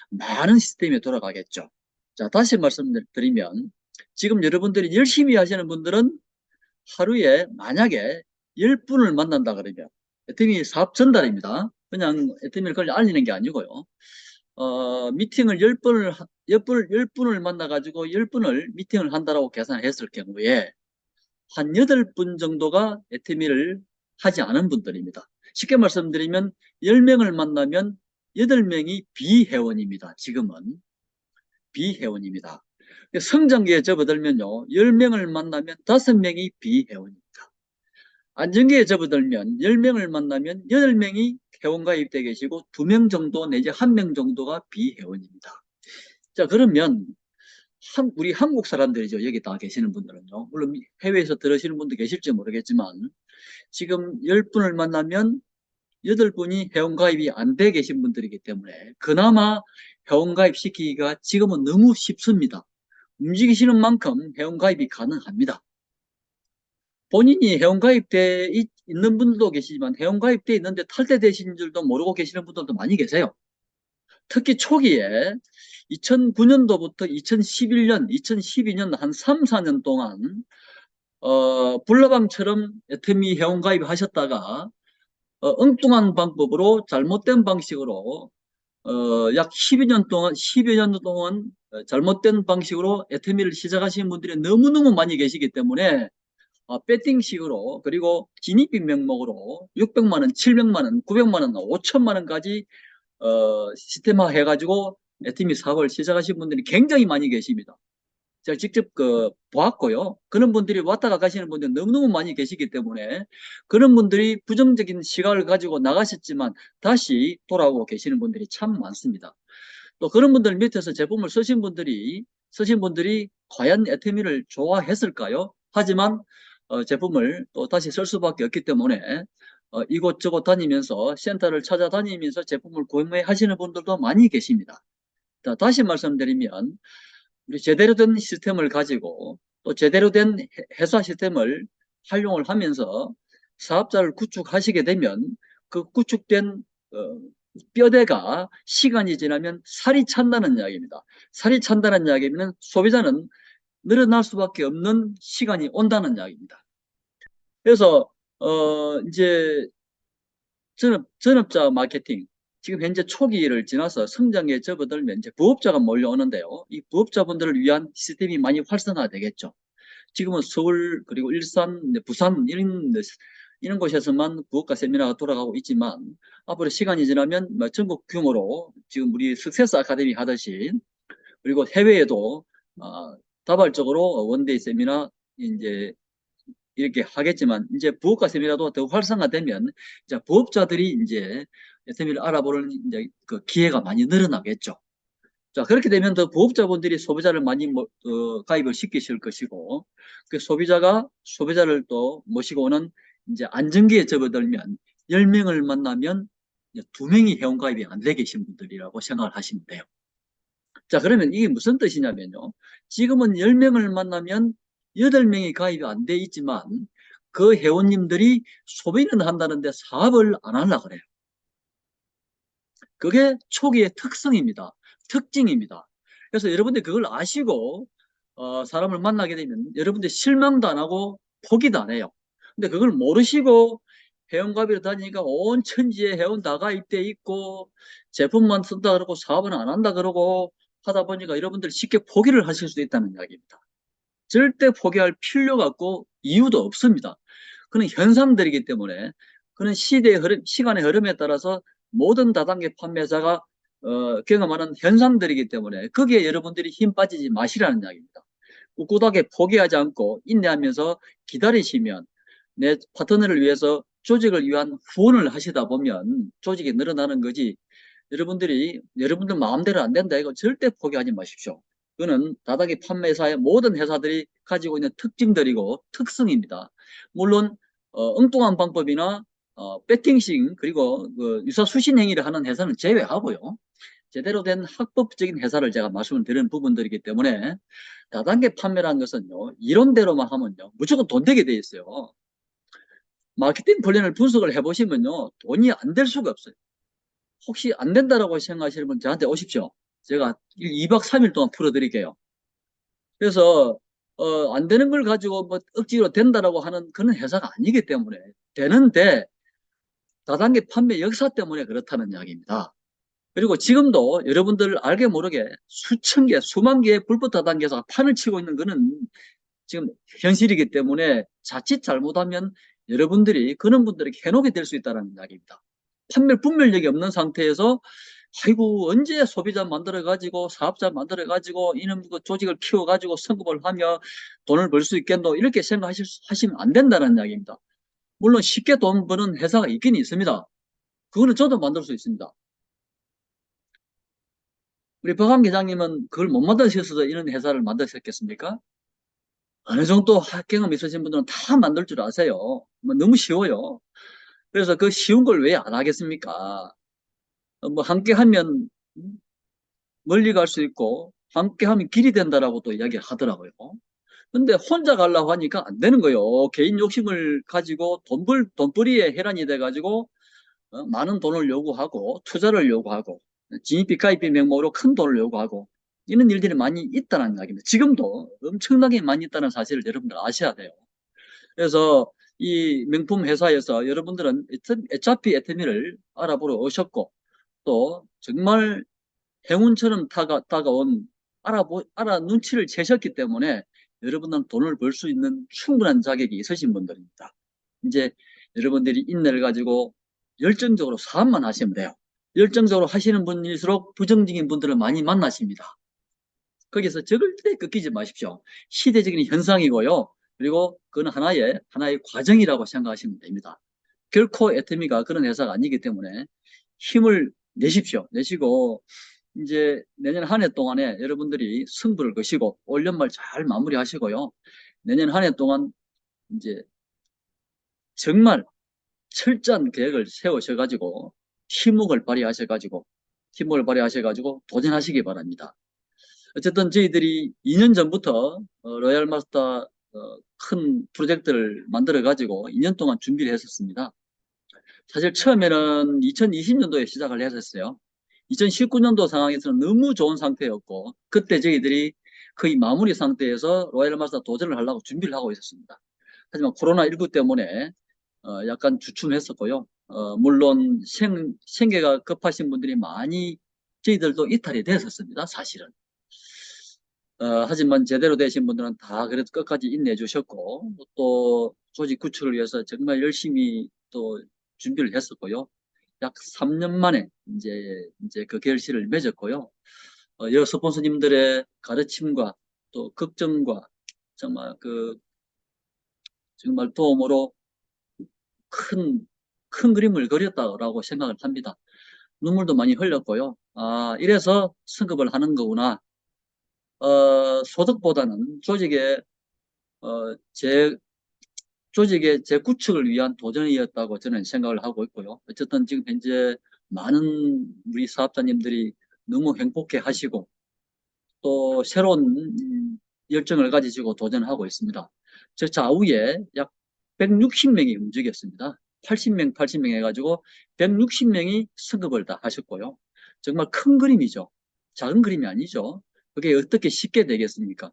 많은 시스템이 돌아가겠죠. 자, 다시 말씀드리면 지금 여러분들이 열심히 하시는 분들은 하루에 만약에 10분을 만난다 그러면 애터미 사업 전달입니다. 그냥 애터미를 그걸 알리는 게 아니고요. 미팅을 10분을 만나가지고 10분을 미팅을 한다라고 계산했을 경우에 한 8분 정도가 애터미를 하지 않은 분들입니다. 쉽게 말씀드리면 10명을 만나면 8명이 비회원입니다. 지금은 비회원입니다. 성장기에 접어들면요, 10명을 만나면 5명이 비회원입니다. 안정기에 접어들면 10명을 만나면 8명이 회원가입되어 계시고 2명 정도 내지 1명 정도가 비회원입니다. 자, 그러면 우리 한국 사람들이죠. 여기 다 계시는 분들은요. 물론 해외에서 들으시는 분도 계실지 모르겠지만 지금 10분을 만나면 8분이 회원가입이 안 돼 계신 분들이기 때문에 그나마 회원가입 시키기가 지금은 너무 쉽습니다. 움직이시는 만큼 회원가입이 가능합니다. 본인이 회원가입돼 있는 분들도 계시지만 회원가입돼 있는데 탈퇴되신 줄도 모르고 계시는 분들도 많이 계세요. 특히 초기에 2009년도부터 2011년, 2012년 한 3, 4년 동안 불나방처럼 애터미 회원가입 하셨다가 엉뚱한 방법으로 잘못된 방식으로 약 12년 동안, 10여 년 동안 잘못된 방식으로 애터미를 시작하시는 분들이 너무너무 많이 계시기 때문에 배팅식으로 그리고 진입비 명목으로 600만 원, 700만 원, 900만 원, 5천만 원까지 시스템화 해가지고 애터미 사업을 시작하신 분들이 굉장히 많이 계십니다. 제가 직접 보았고요. 그런 분들이 왔다가 가시는 분들 너무너무 많이 계시기 때문에 그런 분들이 부정적인 시각을 가지고 나가셨지만 다시 돌아오고 계시는 분들이 참 많습니다. 또 그런 분들 밑에서 제품을 쓰신 분들이 과연 애터미를 좋아했을까요? 하지만 제품을 또 다시 쓸 수밖에 없기 때문에 이곳저곳 다니면서 센터를 찾아다니면서 제품을 구매하시는 분들도 많이 계십니다. 자, 다시 말씀드리면 우리 제대로 된 시스템을 가지고 또 제대로 된 회사 시스템을 활용을 하면서 사업자를 구축하시게 되면 그 구축된 뼈대가 시간이 지나면 살이 찬다는 이야기입니다. 살이 찬다는 이야기면 소비자는 늘어날 수밖에 없는 시간이 온다는 이야기입니다. 그래서 이제 전업자 마케팅 지금 현재 초기를 지나서 성장에 접어들면 이제 부업자가 몰려오는데요. 이 부업자분들을 위한 시스템이 많이 활성화되겠죠. 지금은 서울 그리고 일산, 부산 이런 곳에서만 부업가 세미나가 돌아가고 있지만 앞으로 시간이 지나면 뭐 전국 규모로 지금 우리 석세스 아카데미 하듯이 그리고 해외에도 다발적으로 원데이 세미나 이제 이렇게 하겠지만 이제 부업가 세미나도 더 활성화되면 이제 부업자들이 이제 SME를 알아보는 이제 그 기회가 많이 늘어나겠죠. 자, 그렇게 되면 더 부업자분들이 소비자를 많이 가입을 시키실 것이고, 그 소비자를 또 모시고 오는 이제 안정기에 접어들면 10명을 만나면 2명이 회원가입이 안 돼 계신 분들이라고 생각을 하시면 돼요. 자, 그러면 이게 무슨 뜻이냐면요. 지금은 10명을 만나면 8명이 가입이 안 돼 있지만 그 회원님들이 소비는 한다는데 사업을 안 하려고 그래요. 그게 초기의 특성입니다. 특징입니다. 그래서 여러분들이 그걸 아시고 사람을 만나게 되면 여러분들이 실망도 안 하고 포기도 안 해요. 근데 그걸 모르시고 회원가입을 다니니까 온 천지에 회원 다 가입돼 있고 제품만 쓴다 그러고 사업은 안 한다 그러고 하다 보니까 여러분들이 쉽게 포기를 하실 수도 있다는 이야기입니다. 절대 포기할 필요가 없고 이유도 없습니다. 그런 현상들이기 때문에 그런 시대의 흐름, 시간의 흐름에 따라서 모든 다단계 판매자가 경험하는 현상들이기 때문에 거기에 여러분들이 힘 빠지지 마시라는 이야기입니다. 꿋꿋하게 포기하지 않고 인내하면서 기다리시면 내 파트너를 위해서 조직을 위한 후원을 하시다 보면 조직이 늘어나는 거지 여러분들 마음대로 안 된다 이거 절대 포기하지 마십시오. 그거는 다단계 판매사의 모든 회사들이 가지고 있는 특징들이고 특성입니다. 물론 엉뚱한 방법이나 배팅식 그리고 그 유사수신 행위를 하는 회사는 제외하고요. 제대로 된 합법적인 회사를 제가 말씀을 드리는 부분들이기 때문에 다단계 판매라는 것은요. 이론대로만 하면요. 무조건 돈 되게 돼 있어요. 마케팅 플랜을 분석을 해보시면요. 돈이 안 될 수가 없어요. 혹시 안 된다라고 생각하시는 분 저한테 오십시오. 제가 2박 3일 동안 풀어드릴게요. 그래서 안 되는 걸 가지고 뭐 억지로 된다라고 하는 그런 회사가 아니기 때문에 되는데 다단계 판매 역사 때문에 그렇다는 이야기입니다. 그리고 지금도 여러분들 알게 모르게 수천 개, 수만 개의 불법 다단계에서 판을 치고 있는 거는 지금 현실이기 때문에 자칫 잘못하면 여러분들이 그런 분들에게 해놓게 될 수 있다는 이야기입니다. 판매 분별력이 없는 상태에서 아이고 언제 소비자 만들어 가지고 사업자 만들어 가지고 이놈 그 조직을 키워 가지고 성공을 하며 돈을 벌 수 있겠노 이렇게 생각하시면 안 된다는 이야기입니다. 물론 쉽게 돈 버는 회사가 있긴 있습니다. 그거는 저도 만들 수 있습니다. 우리 박한 기장님은 그걸 못 만드셔서 이런 회사를 만드셨겠습니까? 어느 정도 경험 있으신 분들은 다 만들 줄 아세요. 뭐 너무 쉬워요. 그래서 그 쉬운 걸 왜 안 하겠습니까? 뭐 함께 하면 멀리 갈 수 있고 함께 하면 길이 된다라고 또 이야기를 하더라고요. 근데 혼자 가려고 하니까 안 되는 거예요. 개인 욕심을 가지고 돈벌이에 혈안이 돼가지고 많은 돈을 요구하고 투자를 요구하고 진입비 가입비 명목으로 큰 돈을 요구하고 이런 일들이 많이 있다는 이야기입니다. 지금도 엄청나게 많이 있다는 사실을 여러분들 아셔야 돼요. 그래서 이 명품 회사에서 여러분들은 어차피 애터미를 알아보러 오셨고 또 정말 행운처럼 다가온 눈치를 채셨기 때문에 여러분은 돈을 벌 수 있는 충분한 자격이 있으신 분들입니다. 이제 여러분들이 인내를 가지고 열정적으로 사업만 하시면 돼요. 열정적으로 하시는 분일수록 부정적인 분들을 많이 만나십니다. 거기서 절대 꺾이지 마십시오. 시대적인 현상이고요. 그리고 그건 하나의 과정이라고 생각하시면 됩니다. 결코 애터미가 그런 회사가 아니기 때문에 힘을 내십시오. 내시고 이제 내년 한 해 동안에 여러분들이 승부를 거시고 올 연말 잘 마무리하시고요. 내년 한 해 동안 이제 정말 철저한 계획을 세우셔가지고 힘을 발휘하셔가지고 도전하시기 바랍니다. 어쨌든 저희들이 2년 전부터 로얄 마스터 큰 프로젝트를 만들어 가지고 2년 동안 준비를 했었습니다. 사실 처음에는 2020년도에 시작을 했었어요. 2019년도 상황에서는 너무 좋은 상태였고 그때 저희들이 거의 마무리 상태에서 로얄 마스터 도전을 하려고 준비를 하고 있었습니다. 하지만 코로나19 때문에 약간 주춤했었고요. 물론 생계가 급하신 분들이 많이 저희들도 이탈이 됐었습니다. 사실은. 하지만 제대로 되신 분들은 다 그래도 끝까지 인내해 주셨고 또 조직 구축을 위해서 정말 열심히 또 준비를 했었고요. 약 3년 만에 이제 그 결실을 맺었고요. 여러 스폰서님들의 가르침과 또 걱정과 정말 정말 도움으로 큰 그림을 그렸다고 생각을 합니다. 눈물도 많이 흘렸고요. 이래서 승급을 하는 거구나. 소득보다는 제 조직의 재구축을 위한 도전이었다고 저는 생각을 하고 있고요. 어쨌든 지금 현재 많은 우리 사업자님들이 너무 행복해 하시고 또 새로운 열정을 가지시고 도전하고 있습니다. 저 좌우에 약 160명이 움직였습니다. 80명 해가지고 160명이 승급을 다 하셨고요. 정말 큰 그림이죠. 작은 그림이 아니죠. 그게 어떻게 쉽게 되겠습니까?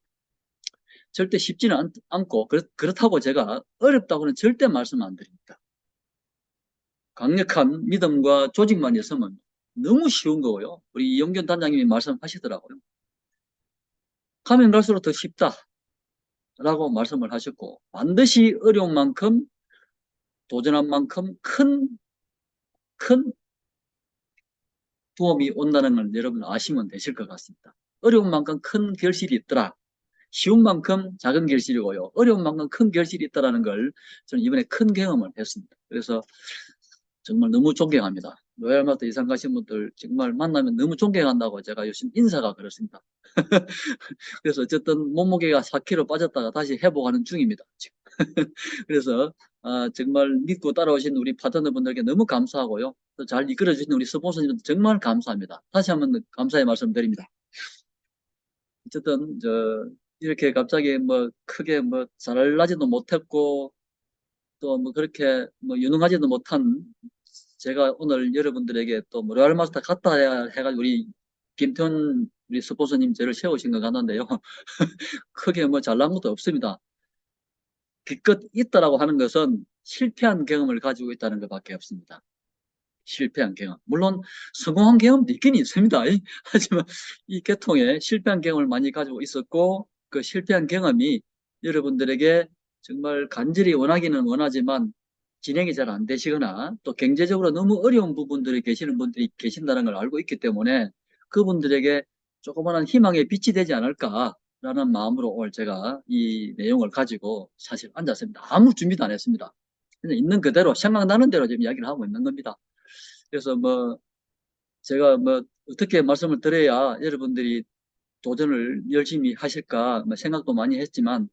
절대 쉽지는 않고 그렇다고 제가 어렵다고는 절대 말씀 안 드립니다. 강력한 믿음과 조직만 있으면 너무 쉬운 거고요. 우리 이영균 단장님이 말씀하시더라고요. 가면 갈수록 더 쉽다라고 말씀을 하셨고 반드시 어려운 만큼 도전한 만큼 큰 도움이 온다는 걸 여러분 아시면 되실 것 같습니다. 어려운 만큼 큰 결실이 있더라. 쉬운 만큼 작은 결실이고요. 어려운 만큼 큰 결실이 있다는 걸 저는 이번에 큰 경험을 했습니다. 그래서 정말 너무 존경합니다. 로얄마트 이상 가신 분들 정말 만나면 너무 존경한다고 제가 요즘 인사가 그렇습니다. 그래서 어쨌든 몸무게가 4kg 빠졌다가 다시 회복하는 중입니다. 지금. 그래서 정말 믿고 따라오신 우리 파트너분들께 너무 감사하고요. 또 잘 이끌어 주신 우리 스폰서님들 정말 감사합니다. 다시 한번 감사의 말씀드립니다. 어쨌든 이렇게 갑자기 뭐 크게 뭐 잘나지도 못했고 또 뭐 그렇게 뭐 유능하지도 못한 제가 오늘 여러분들에게 또뭐 로얄 마스터 갔다 해가지고 우리 김태훈 우리 스폰서님 저를 세우신 것 같는데요. 크게 뭐 잘난 것도 없습니다. 기껏 있다라고 하는 것은 실패한 경험을 가지고 있다는 것밖에 없습니다. 실패한 경험. 물론 성공한 경험도 있긴 있습니다. 하지만 이 계통에 실패한 경험을 많이 가지고 있었고 그 실패한 경험이 여러분들에게 정말 간절히 원하기는 원하지만 진행이 잘 안 되시거나 또 경제적으로 너무 어려운 부분들이 계시는 분들이 계신다는 걸 알고 있기 때문에 그분들에게 조그마한 희망의 빛이 되지 않을까라는 마음으로 오늘 제가 이 내용을 가지고 사실 앉았습니다. 아무 준비도 안 했습니다. 그냥 있는 그대로 생각나는 대로 지금 이야기를 하고 있는 겁니다. 그래서 뭐 제가 뭐 어떻게 말씀을 드려야 여러분들이 도전을 열심히 하실까 뭐 생각도 많이 했지만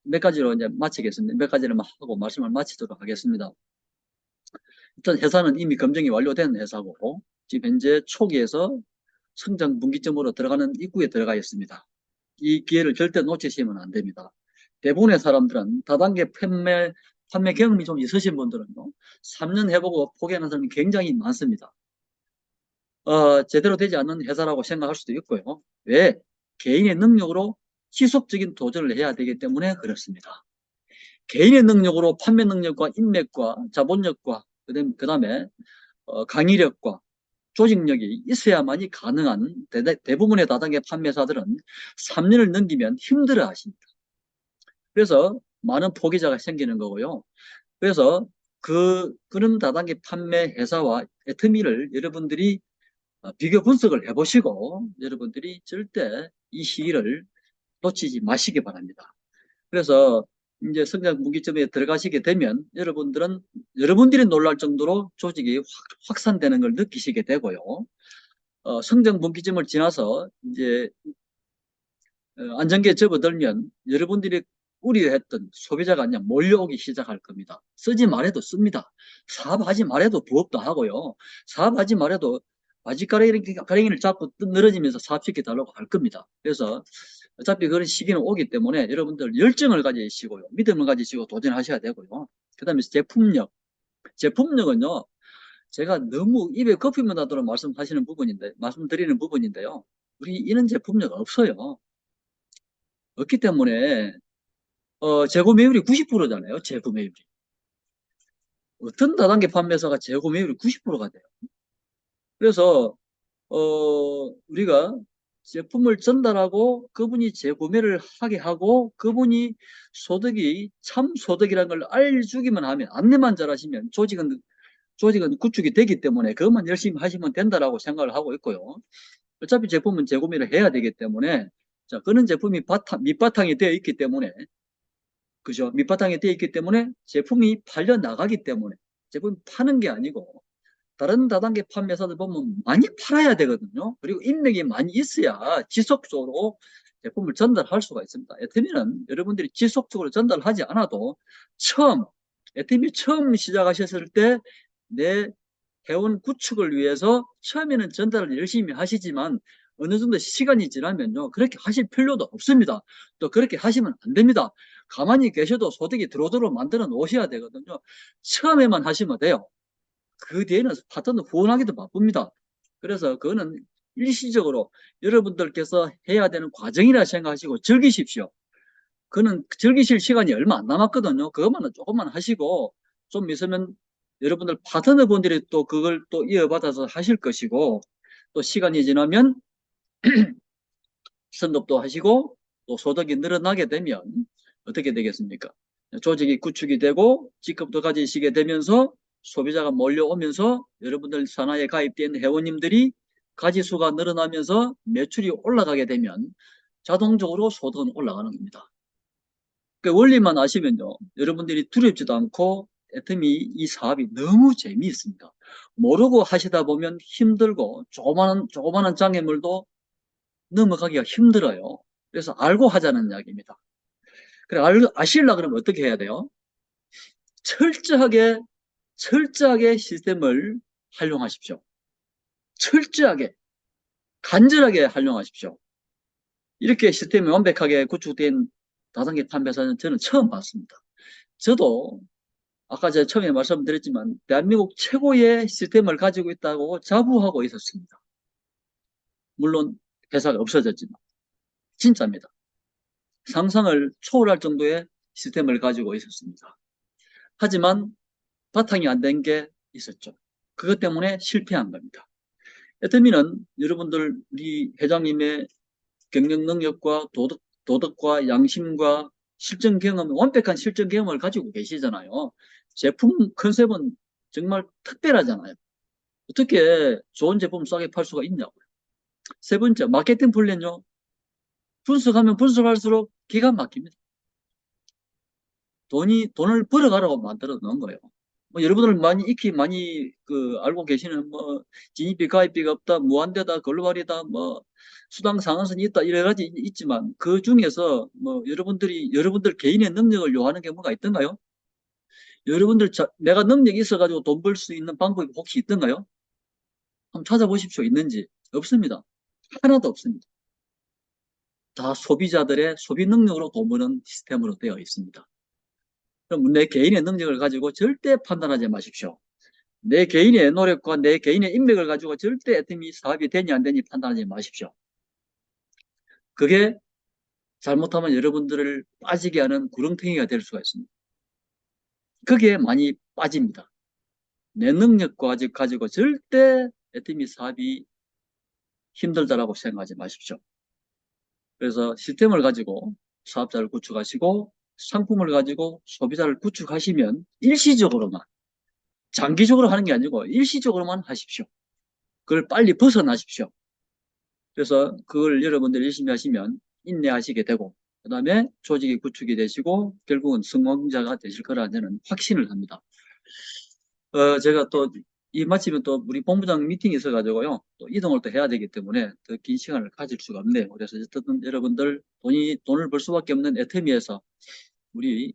몇 가지로 이제 마치겠습니다. 몇 가지를 하고 말씀을 마치도록 하겠습니다. 일단 회사는 이미 검증이 완료된 회사고 지금 현재 초기에서 성장 분기점으로 들어가는 입구에 들어가 있습니다. 이 기회를 절대 놓치시면 안 됩니다. 대부분의 사람들은 다단계 판매 경험이 좀 있으신 분들은 3년 해보고 포기하는 사람이 굉장히 많습니다. 제대로 되지 않는 회사라고 생각할 수도 있고요. 왜? 개인의 능력으로 지속적인 도전을 해야 되기 때문에 그렇습니다. 개인의 능력으로 판매 능력과 인맥과 자본력과 그 다음에 강의력과 조직력이 있어야만이 가능한 대부분의 다단계 판매사들은 3년을 넘기면 힘들어 하십니다. 그래서 많은 포기자가 생기는 거고요. 그래서 그런 다단계 판매 회사와 애터미를 여러분들이 비교 분석을 해보시고 여러분들이 절대 이 시기를 놓치지 마시기 바랍니다. 그래서 이제 성장 분기점에 들어가시게 되면 여러분들이 놀랄 정도로 조직이 확산되는 걸 느끼시게 되고요. 성장 분기점을 지나서 이제 안정기에 접어들면 여러분들이 우려했던 소비자가 그냥 몰려오기 시작할 겁니다. 쓰지 말아도 씁니다. 사업하지 말아도 부업도 하고요. 사업하지 말아도 바지가랑이를 잡고 늘어지면서 사업시켜달라고 할 겁니다. 그래서 어차피 그런 시기는 오기 때문에 여러분들 열정을 가지시고요. 믿음을 가지시고 도전하셔야 되고요. 그 다음에 제품력. 제품력은요. 제가 너무 입에 거품이 나도록 말씀드리는 부분인데요. 우리 이런 제품력 없어요. 없기 때문에 재고 매율이 90%잖아요. 재고 매율이. 어떤 다단계 판매사가 재고 매율이 90%가 돼요. 그래서 우리가 제품을 전달하고 그분이 재구매를 하게 하고 그분이 소득이 참 소득이라는 걸 알려주기만 하면 안내만 잘하시면 조직은 구축이 되기 때문에 그것만 열심히 하시면 된다라고 생각을 하고 있고요. 어차피 제품은 재구매를 해야 되기 때문에 자, 그런 제품이 밑바탕이 되어 있기 때문에 그죠? 밑바탕이 되어 있기 때문에 제품이 팔려 나가기 때문에 제품이 파는 게 아니고 다른 다단계 판매사들 보면 많이 팔아야 되거든요. 그리고 인맥이 많이 있어야 지속적으로 제품을 전달할 수가 있습니다. 애터미는 여러분들이 지속적으로 전달하지 않아도 애터미 처음 시작하셨을 때 내 회원 구축을 위해서 처음에는 전달을 열심히 하시지만 어느 정도 시간이 지나면요. 그렇게 하실 필요도 없습니다. 또 그렇게 하시면 안 됩니다. 가만히 계셔도 소득이 들어오도록 만들어 놓으셔야 되거든요. 처음에만 하시면 돼요. 그 뒤에는 파트너 후원하기도 바쁩니다. 그래서 그거는 일시적으로 여러분들께서 해야 되는 과정이라 생각하시고 즐기십시오. 그거는 즐기실 시간이 얼마 안 남았거든요. 그것만은 조금만 하시고 좀 있으면 여러분들 파트너분들이 또 그걸 또 이어받아서 하실 것이고 또 시간이 지나면 선급도 하시고 또 소득이 늘어나게 되면 어떻게 되겠습니까? 조직이 구축이 되고 직급도 가지시게 되면서 소비자가 몰려오면서 여러분들 산하에 가입된 회원님들이 가지수가 늘어나면서 매출이 올라가게 되면 자동적으로 소득은 올라가는 겁니다. 그 원리만 아시면요. 여러분들이 두렵지도 않고 애터미 이 사업이 너무 재미있습니다. 모르고 하시다 보면 힘들고 조그마한 장애물도 넘어가기가 힘들어요. 그래서 알고 하자는 이야기입니다. 그래, 아시려고 그러면 어떻게 해야 돼요? 철저하게 시스템을 활용하십시오. 철저하게, 간절하게 활용하십시오. 이렇게 시스템이 완벽하게 구축된 다단계 판매사는 저는 처음 봤습니다. 저도 아까 제가 처음에 말씀드렸지만 대한민국 최고의 시스템을 가지고 있다고 자부하고 있었습니다. 물론 회사가 없어졌지만 진짜입니다. 상상을 초월할 정도의 시스템을 가지고 있었습니다. 하지만 바탕이 안 된 게 있었죠. 그것 때문에 실패한 겁니다. 애터미는 여러분들 우리 회장님의 경영 능력과 도덕과 양심과 완벽한 실전 경험을 가지고 계시잖아요. 제품 컨셉은 정말 특별하잖아요. 어떻게 좋은 제품 싸게 팔 수가 있냐고요. 세 번째, 마케팅 플랜요. 분석하면 분석할수록 기가 막힙니다. 돈을 벌어가라고 만들어 놓은 거예요. 뭐 여러분들 많이 알고 계시는 뭐 진입비 가입비가 없다, 무한대다, 글로벌이다, 뭐 수당 상한선이 있다 여러 가지 있지만 그 중에서 뭐 여러분들 개인의 능력을 요하는 게 뭐가 있던가요? 내가 능력이 있어가지고 돈 벌 수 있는 방법이 혹시 있던가요? 한번 찾아보십시오. 있는지. 없습니다. 하나도 없습니다. 다 소비자들의 소비 능력으로 돈 버는 시스템으로 되어 있습니다. 그럼 내 개인의 능력을 가지고 절대 판단하지 마십시오. 내 개인의 노력과 내 개인의 인맥을 가지고 절대 애터미 사업이 되니 안 되니 판단하지 마십시오. 그게 잘못하면 여러분들을 빠지게 하는 구렁텅이가 될 수가 있습니다. 그게 많이 빠집니다. 내 능력과 가지고 절대 애터미 사업이 힘들다라고 생각하지 마십시오. 그래서 시스템을 가지고 사업자를 구축하시고 상품을 가지고 소비자를 구축하시면 일시적으로만, 장기적으로 하는 게 아니고 일시적으로만 하십시오. 그걸 빨리 벗어나십시오. 그래서 그걸 여러분들이 열심히 하시면 인내하시게 되고, 그 다음에 조직이 구축이 되시고 결국은 성공자가 되실 거라는 저는 확신을 합니다. 제가 또 이 마치면 또 우리 본부장 미팅이 있어가지고요, 또 이동을 또 해야 되기 때문에 더 긴 시간을 가질 수가 없네요. 그래서 어쨌든 여러분들 돈을 벌 수밖에 없는 애터미에서 우리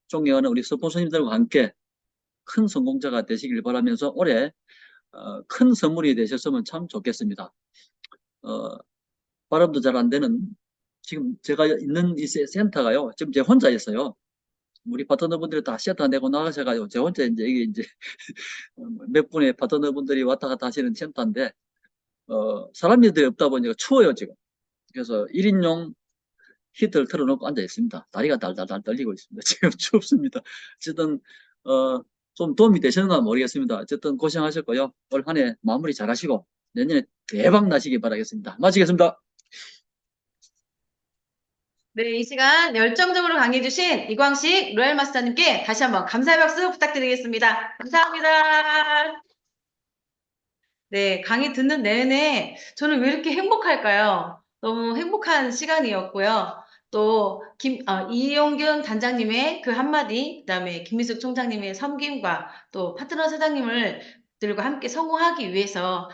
존경하는 우리 스폰서님들과 함께 큰 성공자가 되시길 바라면서 올해 큰 선물이 되셨으면 참 좋겠습니다. 발음도 잘 안 되는, 지금 제가 있는 이 센터가요, 지금 제 혼자 있어요. 우리 파트너분들이 다 센터 내고 나가셔가지고 제 혼자 이제 이게 이제 몇 분의 파트너분들이 왔다 갔다 하시는 센터인데, 사람들이 없다 보니까 추워요, 지금. 그래서 1인용 히터를 틀어놓고 앉아 있습니다. 다리가 달달달 떨리고 있습니다. 지금 춥습니다. 어쨌든, 좀 도움이 되셨나 모르겠습니다. 어쨌든 고생하셨고요. 올 한 해 마무리 잘 하시고 내년에 대박 나시기 바라겠습니다. 마치겠습니다. 네, 이 시간 열정적으로 강의해주신 이광식 로얄 마스터님께 다시 한번 감사의 박수 부탁드리겠습니다. 감사합니다. 네, 강의 듣는 내내 저는 왜 이렇게 행복할까요? 너무 행복한 시간이었고요. 또 이용균 단장님의 그 한마디, 그다음에 김미숙 총장님의 섬김과 또 파트너 사장님을 들과 함께 성공하기 위해서